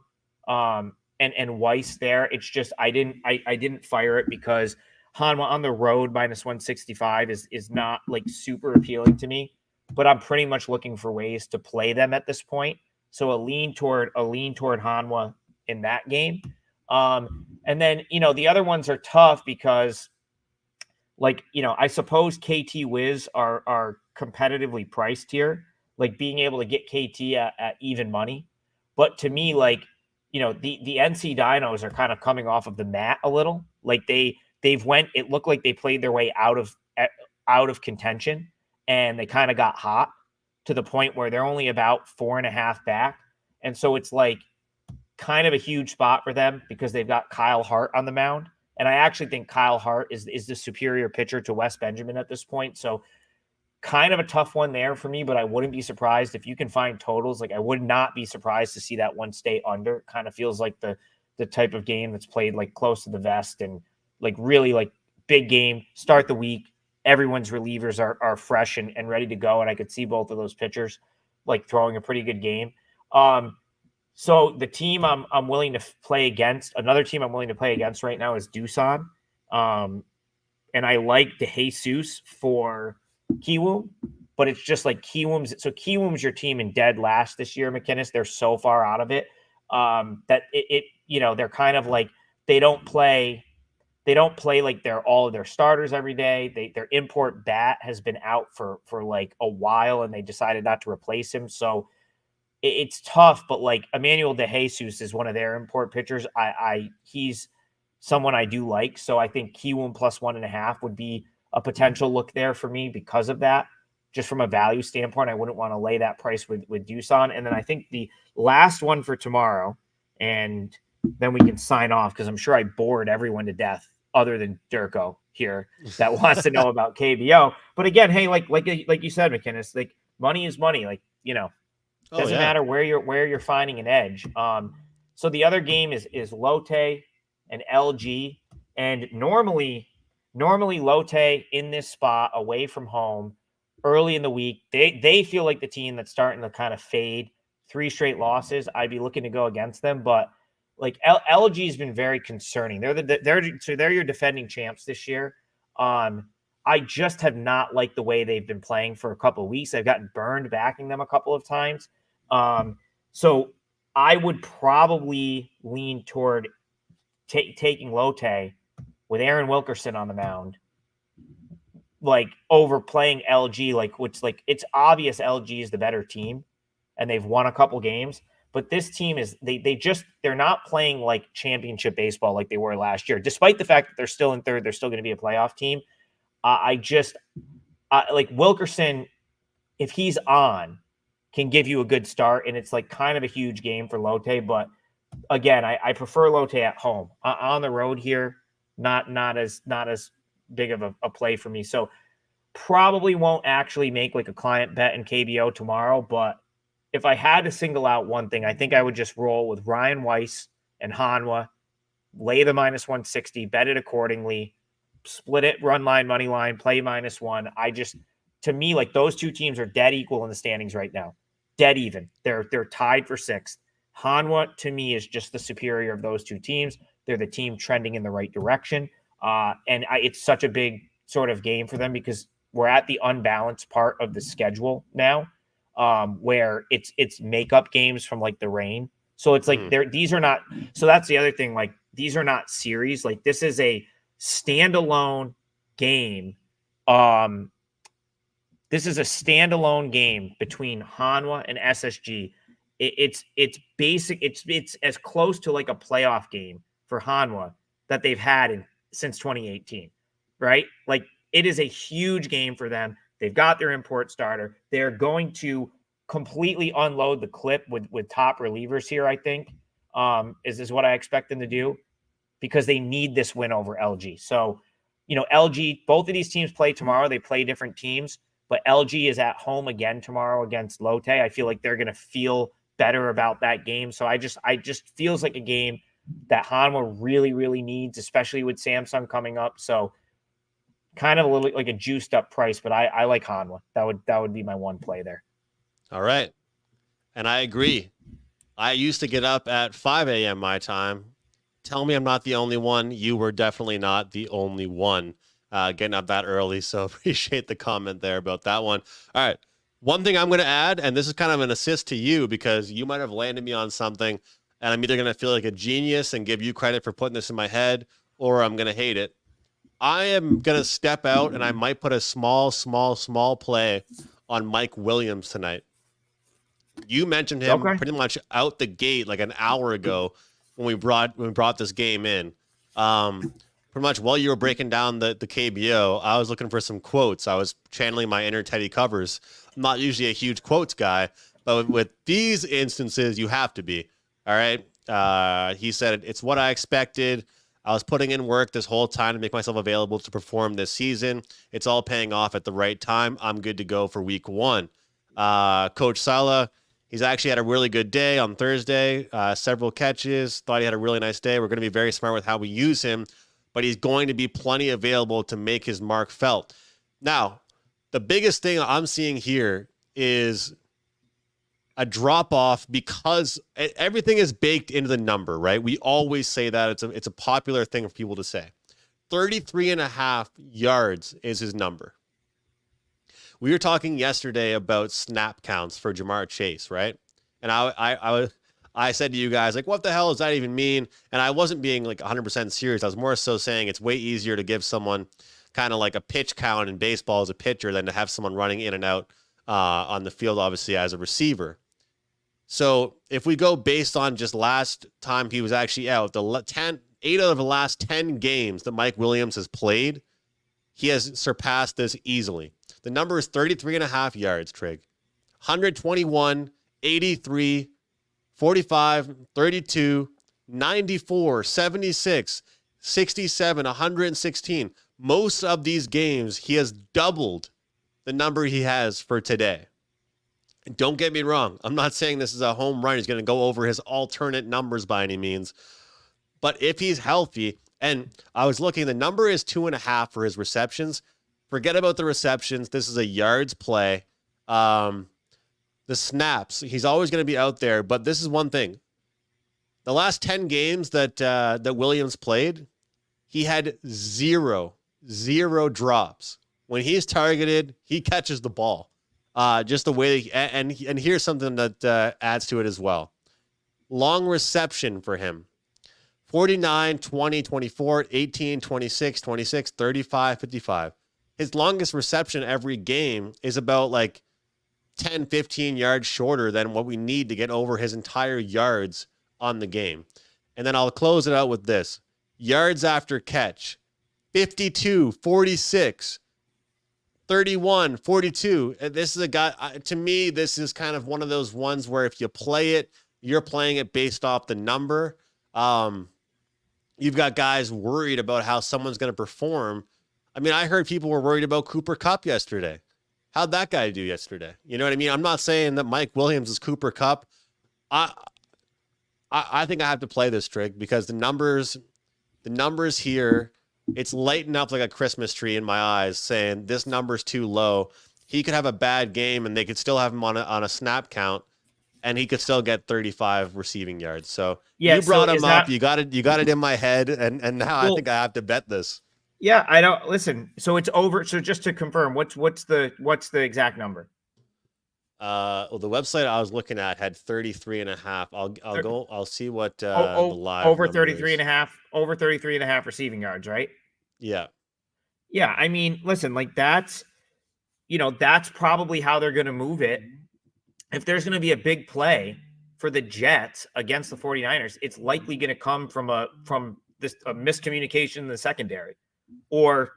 and Weiss there. It's just I didn't fire it because Hanwha on the road -165 is not super appealing to me. But I'm pretty much looking for ways to play them at this point. So a lean toward Hanwha in that game. And then the other ones are tough because I suppose KT Wiz are competitively priced here, being able to get KT at even money. But to me, the NC Dinos are kind of coming off of the mat a little. It looked like they played their way out of contention, and they kind of got hot to the point where they're only about 4.5 back. And so it's kind of a huge spot for them because they've got Kyle Hart on the mound. And I actually think Kyle Hart is the superior pitcher to Wes Benjamin at this point. So kind of a tough one there for me, but I wouldn't be surprised if you can find totals. I would not be surprised to see that one stay under. Kind of feels like the type of game that's played close to the vest and really big game, start the week. Everyone's relievers are fresh and ready to go. And I could see both of those pitchers throwing a pretty good game. So the team I'm willing to play against, another team I'm willing to play against right now is Doosan. And I like DeJesus for Kiwoom, but it's just Kiwoom's. So Kiwoom's your team in dead last this year, McInnis. They're so far out of it that they're kind of they don't play they're all of their starters every day. Their import bat has been out for a while, and they decided not to replace him. So it's tough, but Emmanuel DeJesus is one of their import pitchers. He's someone I do like. So I think Kiwoom +1.5 would be a potential look there for me because of that. Just from a value standpoint, I wouldn't want to lay that price with Doosan. And then I think the last one for tomorrow, and then we can sign off because I'm sure I bored everyone to death other than Durko here that wants to know about KBO. But again, hey, like you said, McInnis, money is money. Doesn't matter where you're finding an edge. So the other game is Lotte and LG, and normally Lotte in this spot away from home early in the week, they feel like the team that's starting to kind of fade. 3 straight losses, I'd be looking to go against them, but LG has been very concerning. They're your defending champs this year. I just have not liked the way they've been playing for a couple of weeks. I've gotten burned backing them a couple of times. So I would probably lean toward taking Lotte with Aaron Wilkerson on the mound, over playing LG, which it's obvious LG is the better team and they've won a couple games, But this team is they're not playing like championship baseball like they were last year, despite the fact that they're still in third. They're still going to be a playoff team. Like Wilkerson, if he's on, can give you a good start, and it's like kind of a huge game for Lotte. But again, I prefer Lotte at home. On the road here, not as big of a play for me. So probably won't actually make like a client bet in KBO tomorrow. But if I had to single out one thing, I think I would just roll with Ryan Weiss and Hanwha, lay the -160, bet it accordingly, split it, run line, money line, play -1. To me, like those two teams are dead equal in the standings right now. Dead even. They're tied for sixth. Hanwha, to me, is just the superior of those two teams. They're the team trending in the right direction. It's such a big sort of game for them because we're at the unbalanced part of the schedule now, where it's makeup games from like the rain. So it's like these are not. So that's the other thing. Like these are not series. Like this is a standalone game. This is a standalone game between Hanwha and SSG. It's basic. It's as close to like a playoff game for Hanwha that they've had since 2018, right? Like it is a huge game for them. They've got their import starter. They're going to completely unload the clip with top relievers here, I think, is what I expect them to do because they need this win over LG. So, LG, both of these teams play tomorrow. They play different teams, but LG is at home again tomorrow against Lotte. I feel like they're going to feel better about that game. So I just feels like a game that Hanwha really, really needs, especially with Samsung coming up. So kind of a little like a juiced up price, but I like Hanwha. That would be my one play there. All right. And I agree. I used to get up at 5 a.m. my time. Tell me I'm not the only one. You were definitely not the only one getting up that early. So appreciate the comment there about that one. All right. One thing I'm going to add, and this is kind of an assist to you because you might have landed me on something, and I'm either going to feel like a genius and give you credit for putting this in my head, or I'm going to hate it. I am going to step out, and I might put a small play on Mike Williams tonight. You mentioned him pretty much out the gate like an hour ago when we brought this game in. Pretty much while you were breaking down the KBO, I was looking for some quotes. I was channeling my inner Teddy Covers. I'm not usually a huge quotes guy, but with these instances, you have to be. All right. He said, "It's what I expected. I was putting in work this whole time to make myself available to perform this season. It's all paying off at the right time. I'm good to go for week one." Coach Sala, he's actually had a really good day on Thursday. Several catches. Thought he had a really nice day. We're going to be very smart with how we use him, but he's going to be plenty available to make his mark felt. Now, the biggest thing I'm seeing here is a drop-off because everything is baked into the number, right? We always say that. It's a popular thing for people to say. 33.5 yards is his number. We were talking yesterday about snap counts for Jamar Chase, right? And I said to you guys, like, what the hell does that even mean? And I wasn't being like 100% serious. I was more so saying it's way easier to give someone kind of like a pitch count in baseball as a pitcher than to have someone running in and out on the field, obviously, as a receiver. So if we go based on just last time he was actually out, 8 out of the last 10 games that Mike Williams has played, he has surpassed this easily. The number is 33.5 yards, Trig. 121, 83, 45, 32, 94, 76, 67, 116. Most of these games, he has doubled the number he has for today. And don't get me wrong. I'm not saying this is a home run. He's going to go over his alternate numbers by any means. But if he's healthy, and I was looking, the number is 2.5 for his receptions. Forget about the receptions. This is a yards play. The snaps, he's always going to be out there. But this is one thing. The last 10 games that Williams played, he had zero drops. When he's targeted, he catches the ball. Just the way, and here's something that adds to it as well. Long reception for him. 49, 20, 24, 18, 26, 26, 35, 55. His longest reception every game is about like 10, 15 yards shorter than what we need to get over his entire yards on the game. And then I'll close it out with this. Yards after catch, 52, 46, 31, 42. And this is a guy, to me, this is kind of one of those ones where if you play it, you're playing it based off the number. You've got guys worried about how someone's going to perform. I mean, I heard people were worried about Cooper Kupp yesterday. How'd that guy do yesterday? You know what I mean? I'm not saying that Mike Williams is Cooper Kupp. I think I have to play this trick because the numbers here, it's lighting up like a Christmas tree in my eyes saying this number's too low. He could have a bad game and they could still have him on a snap count and he could still get 35 receiving yards. So yeah, you brought him up. You got it in my head. And now I think I have to bet this. Yeah, I don't listen. So it's over. So just to confirm, what's the exact number? Well, the website I was looking at had 33.5. I'll see what the live over 33.5, over 33.5 receiving yards, right? Yeah. Yeah. I mean, listen, like that's probably how they're going to move it. If there's going to be a big play for the Jets against the 49ers, it's likely going to come from a miscommunication in the secondary or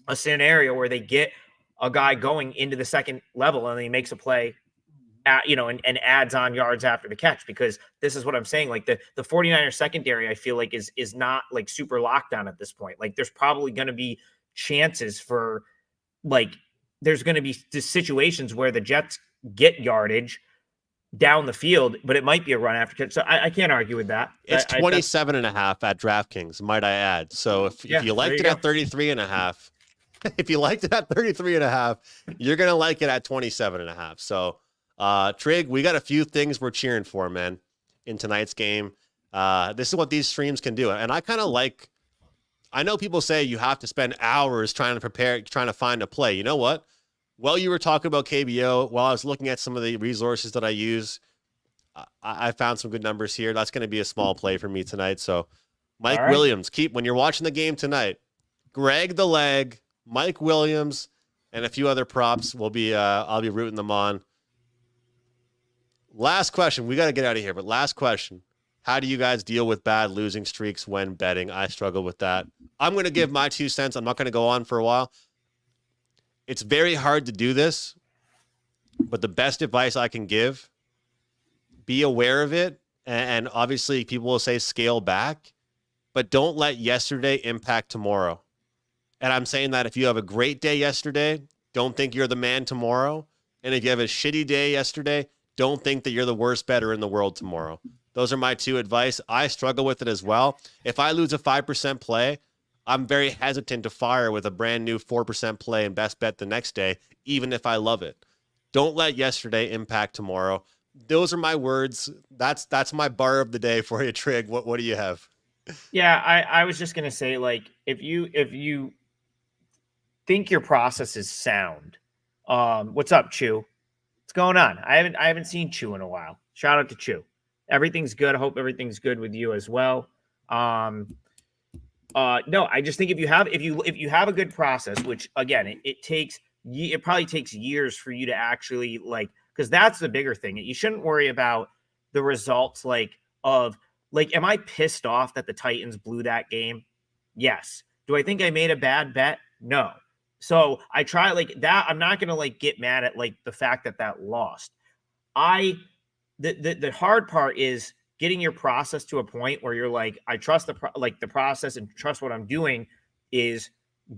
a scenario where they get a guy going into the second level and he makes a play and adds on yards after the catch, because this is what I'm saying. Like the 49ers secondary, I feel like is not like super locked down at this point. Like there's probably going to be chances for there's going to be situations where the Jets get yardage down the field, but it might be a run after catch. So I can't argue with that. It's 27.5 at DraftKings, might I add. So if you liked it at 33.5, if you liked it at 33.5, you're going to like it at 27.5. So Trig, we got a few things we're cheering for, man, in tonight's game. This is what these streams can do. And I know people say you have to spend hours trying to prepare, trying to find a play. You know what? While you were talking about KBO, while I was looking at some of the resources that I use, I found some good numbers here. That's going to be a small play for me tonight. So Mike Williams, when you're watching the game tonight, Greg the Leg, Mike Williams, and a few other props will be, I'll be rooting them on. Last question. We got to get out of here, but last question. How do you guys deal with bad losing streaks when betting? I struggle with that. I'm going to give my 2 cents. I'm not going to go on for a while. It's very hard to do this, but the best advice I can give, be aware of it. And obviously people will say scale back, but don't let yesterday impact tomorrow. And I'm saying that if you have a great day yesterday, don't think you're the man tomorrow. And if you have a shitty day yesterday, don't think that you're the worst bettor in the world tomorrow. Those are my 2 advice. I struggle with it as well. If I lose a 5% play, I'm very hesitant to fire with a brand new 4% play and best bet the next day, even if I love it. Don't let yesterday impact tomorrow. Those are my words. That's my bar of the day for you, Trig. What do you have? Yeah, I was just gonna say, like, if you think your process is sound, what's up, Chew? What's going on? I haven't seen Chew in a while. Shout out to Chew. Everything's good. I hope everything's good with you as well. No, I just think if you have a good process, which again, it probably takes years for you to actually because that's the bigger thing. You shouldn't worry about the results am I pissed off that the Titans blew that game? Yes. Do I think I made a bad bet? No. So I try that. I'm not going to get mad at the fact that lost. The hard part is getting your process to a point where you're I trust the process and trust what I'm doing is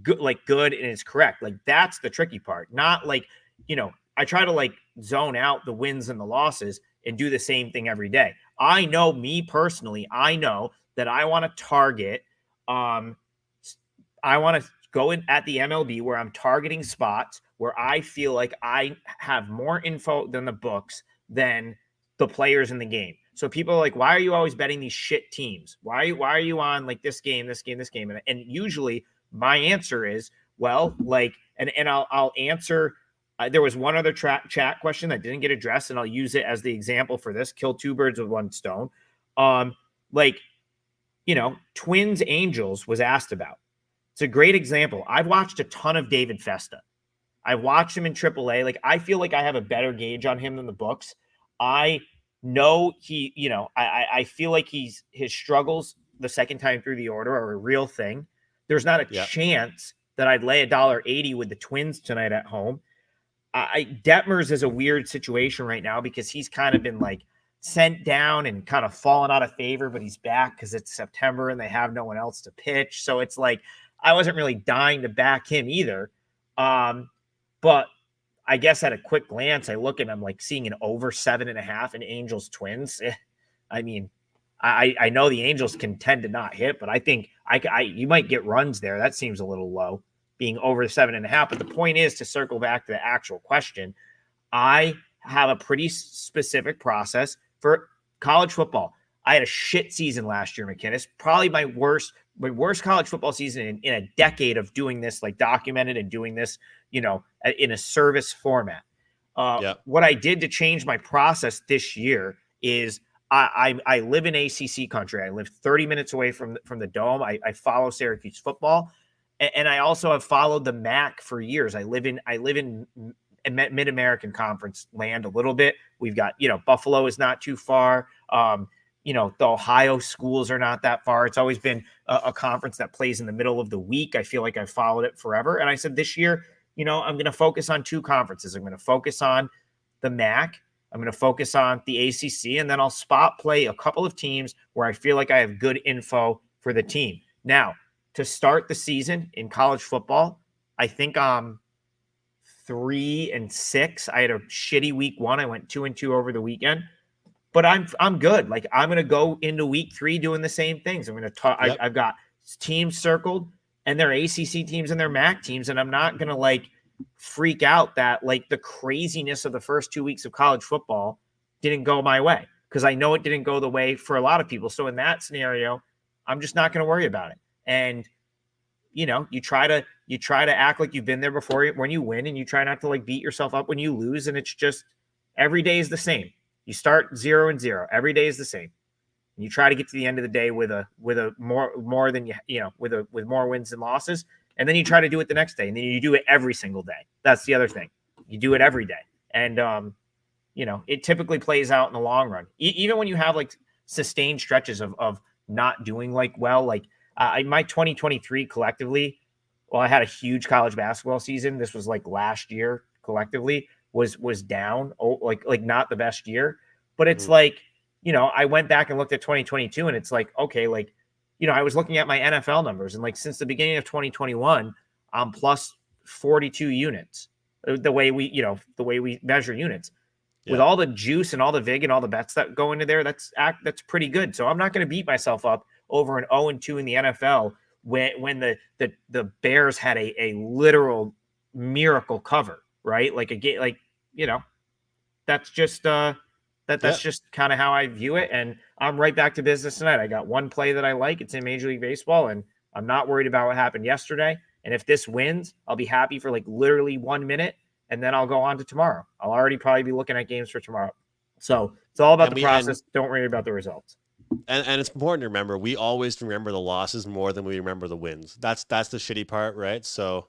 good and it's correct. That's the tricky part. Not I try to zone out the wins and the losses and do the same thing every day. I know me personally, I know that I want to target, I want to go in at the MLB where I'm targeting spots where I feel like I have more info than the books than the players in the game. So people are like, why are you always betting these shit teams? Why are you on this game? And usually my answer is, well, and I'll answer. There was one other chat question that didn't get addressed, and I'll use it as the example for this. Kill 2 birds with 1 stone. Twins Angels was asked about. It's a great example. I've watched a ton of David Festa. I watched him in AAA. Like, I feel like I have a better gauge on him than the books. I know he, I feel like his struggles the second time through the order are a real thing. There's not a chance that I'd lay $1.80 with the Twins tonight at home. Detmers is a weird situation right now because he's kind of been like sent down and kind of fallen out of favor, but he's back because it's September and they have no one else to pitch. So it's like I wasn't really dying to back him either. But I guess at a quick glance, I look and I'm like seeing an over 7.5 in Angels Twins. I mean, I know the Angels can tend to not hit, but I think you might get runs there. That seems a little low, being over 7.5. But the point is, to circle back to the actual question, I have a pretty specific process for college football. I had a shit season last year, McInnis. Probably my worst college football season in a decade of doing this, like documented and doing this, in a service format. What I did to change my process this year is I live in ACC country. I live 30 minutes away from the Dome. I follow Syracuse football, and I also have followed the MAC for years. I live in Mid-American Conference land a little bit. We've got, Buffalo is not too far. The Ohio schools are not that far. It's always been a conference that plays in the middle of the week. I feel like I've followed it forever. And I said this year, I'm going to focus on 2 conferences. I'm going to focus on the MAC. I'm going to focus on the ACC, and then I'll spot play a couple of teams where I feel like I have good info for the team. Now, to start the season in college football, I think I'm 3-6. I had a shitty week 1. I went 2-2 over the weekend, but I'm good. Like, I'm going to go into week 3 doing the same things. I'm going to talk. Yep. I've got teams circled, and they're ACC teams and they're MAC teams, and I'm not going to freak out that the craziness of the first 2 weeks of college football didn't go my way, because I know it didn't go the way for a lot of people. So in that scenario, I'm just not going to worry about it. And you try to act like you've been there before when you win, and you try not to beat yourself up when you lose. And it's just every day is the same. You start 0-0. Every day is the same. And you try to get to the end of the day with more than with more wins than losses. And then you try to do it the next day, and then you do it every single day. That's the other thing. You do it every day. And, it typically plays out in the long run. Even when you have sustained stretches of not doing well, my 2023 collectively, I had a huge college basketball season. This was last year collectively was down, not the best year, but it's I went back and looked at 2022, and it's okay, I was looking at my NFL numbers, and since the beginning of 2021, I'm plus 42 units. The way we measure units, with all the juice and all the vig and all the bets that go into there, that's pretty good. So I'm not going to beat myself up over an 0-2 in the NFL when the Bears had a literal miracle cover, right? Like a game, that's just that's just kind of how I view it. And I'm right back to business tonight. I got one play that I like. It's in Major League Baseball, and I'm not worried about what happened yesterday. And if this wins, I'll be happy for literally 1 minute, and then I'll go on to tomorrow. I'll already probably be looking at games for tomorrow. So it's all about the process. Don't worry about the results. And it's important to remember, we always remember the losses more than we remember the wins. That's the shitty part, right? So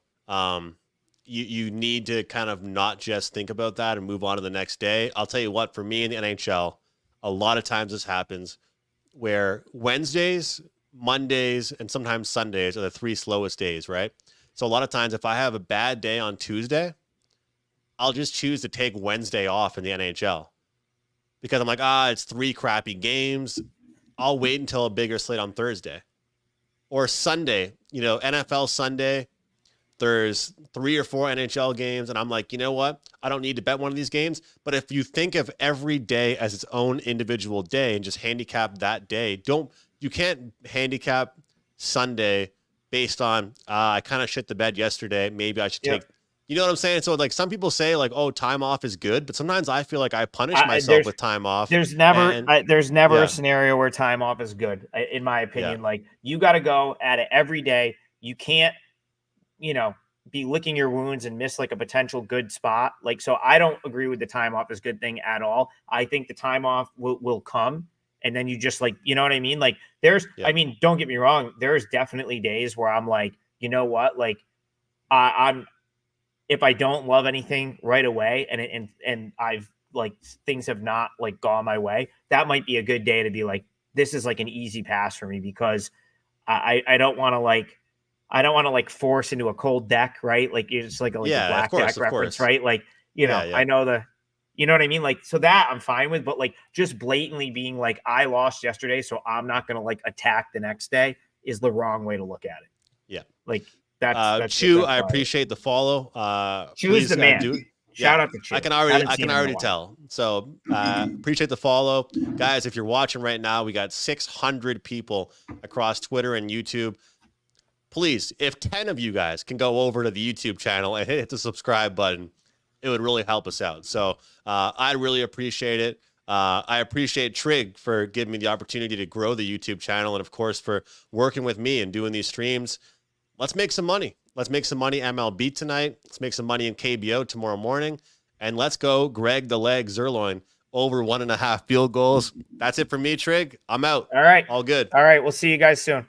you need to kind of not just think about that and move on to the next day. I'll tell you what, for me in the NHL, a lot of times this happens where Wednesdays, Mondays, and sometimes Sundays are the 3 slowest days, right? So a lot of times if I have a bad day on Tuesday, I'll just choose to take Wednesday off in the NHL because I'm like, it's 3 crappy games. I'll wait until a bigger slate on Thursday. Or Sunday, NFL Sunday, there's 3 or 4 NHL games, and I'm like, you know what? I don't need to bet one of these games. But if you think of every day as its own individual day and just handicap that day, you can't handicap Sunday based on I kind of shit the bed yesterday. Maybe I should take. You know what I'm saying? So some people say time off is good, but sometimes I feel like I punish myself with time off. There's never a scenario where time off is good, in my opinion. You got to go at it every day. You can't, be licking your wounds and miss a potential good spot. So I don't agree with the time off is a good thing at all. I think the time off will come, and then you just you know what I mean? I mean, don't get me wrong. There's definitely days where I'm you know what? I'm if I don't love anything right away and I've like things have not like gone my way, that might be a good day to be like, this is like an easy pass for me because I don't want to like force into a cold deck, right? Like it's like a Yeah, of blackjack course, of reference, course. right? Like, Yeah, yeah. I know you know what I mean? Like, so that I'm fine with, but like just blatantly being like, I lost yesterday, so I'm not going to like attack the next day is the wrong way to look at it. Yeah. Like that's Chew, I why. appreciate the follow. Choose Please the man. do. Yeah, Shout out to Chew. I can already Haven't seen him in a while. tell. So appreciate the follow, guys. If you're watching right now, we got 600 people across Twitter and YouTube. Please, if 10 of you guys can go over to the YouTube channel and hit the subscribe button, it would really help us out. So I really appreciate it. I appreciate Trig for giving me the opportunity to grow the YouTube channel, and of course for working with me and doing these streams. Let's make some money. Let's make some money MLB tonight. Let's make some money in KBO tomorrow morning. And let's go Greg the Leg Zerloin over 1.5 field goals. That's it for me, Trig. I'm out. All right. All good. All right. We'll see you guys soon.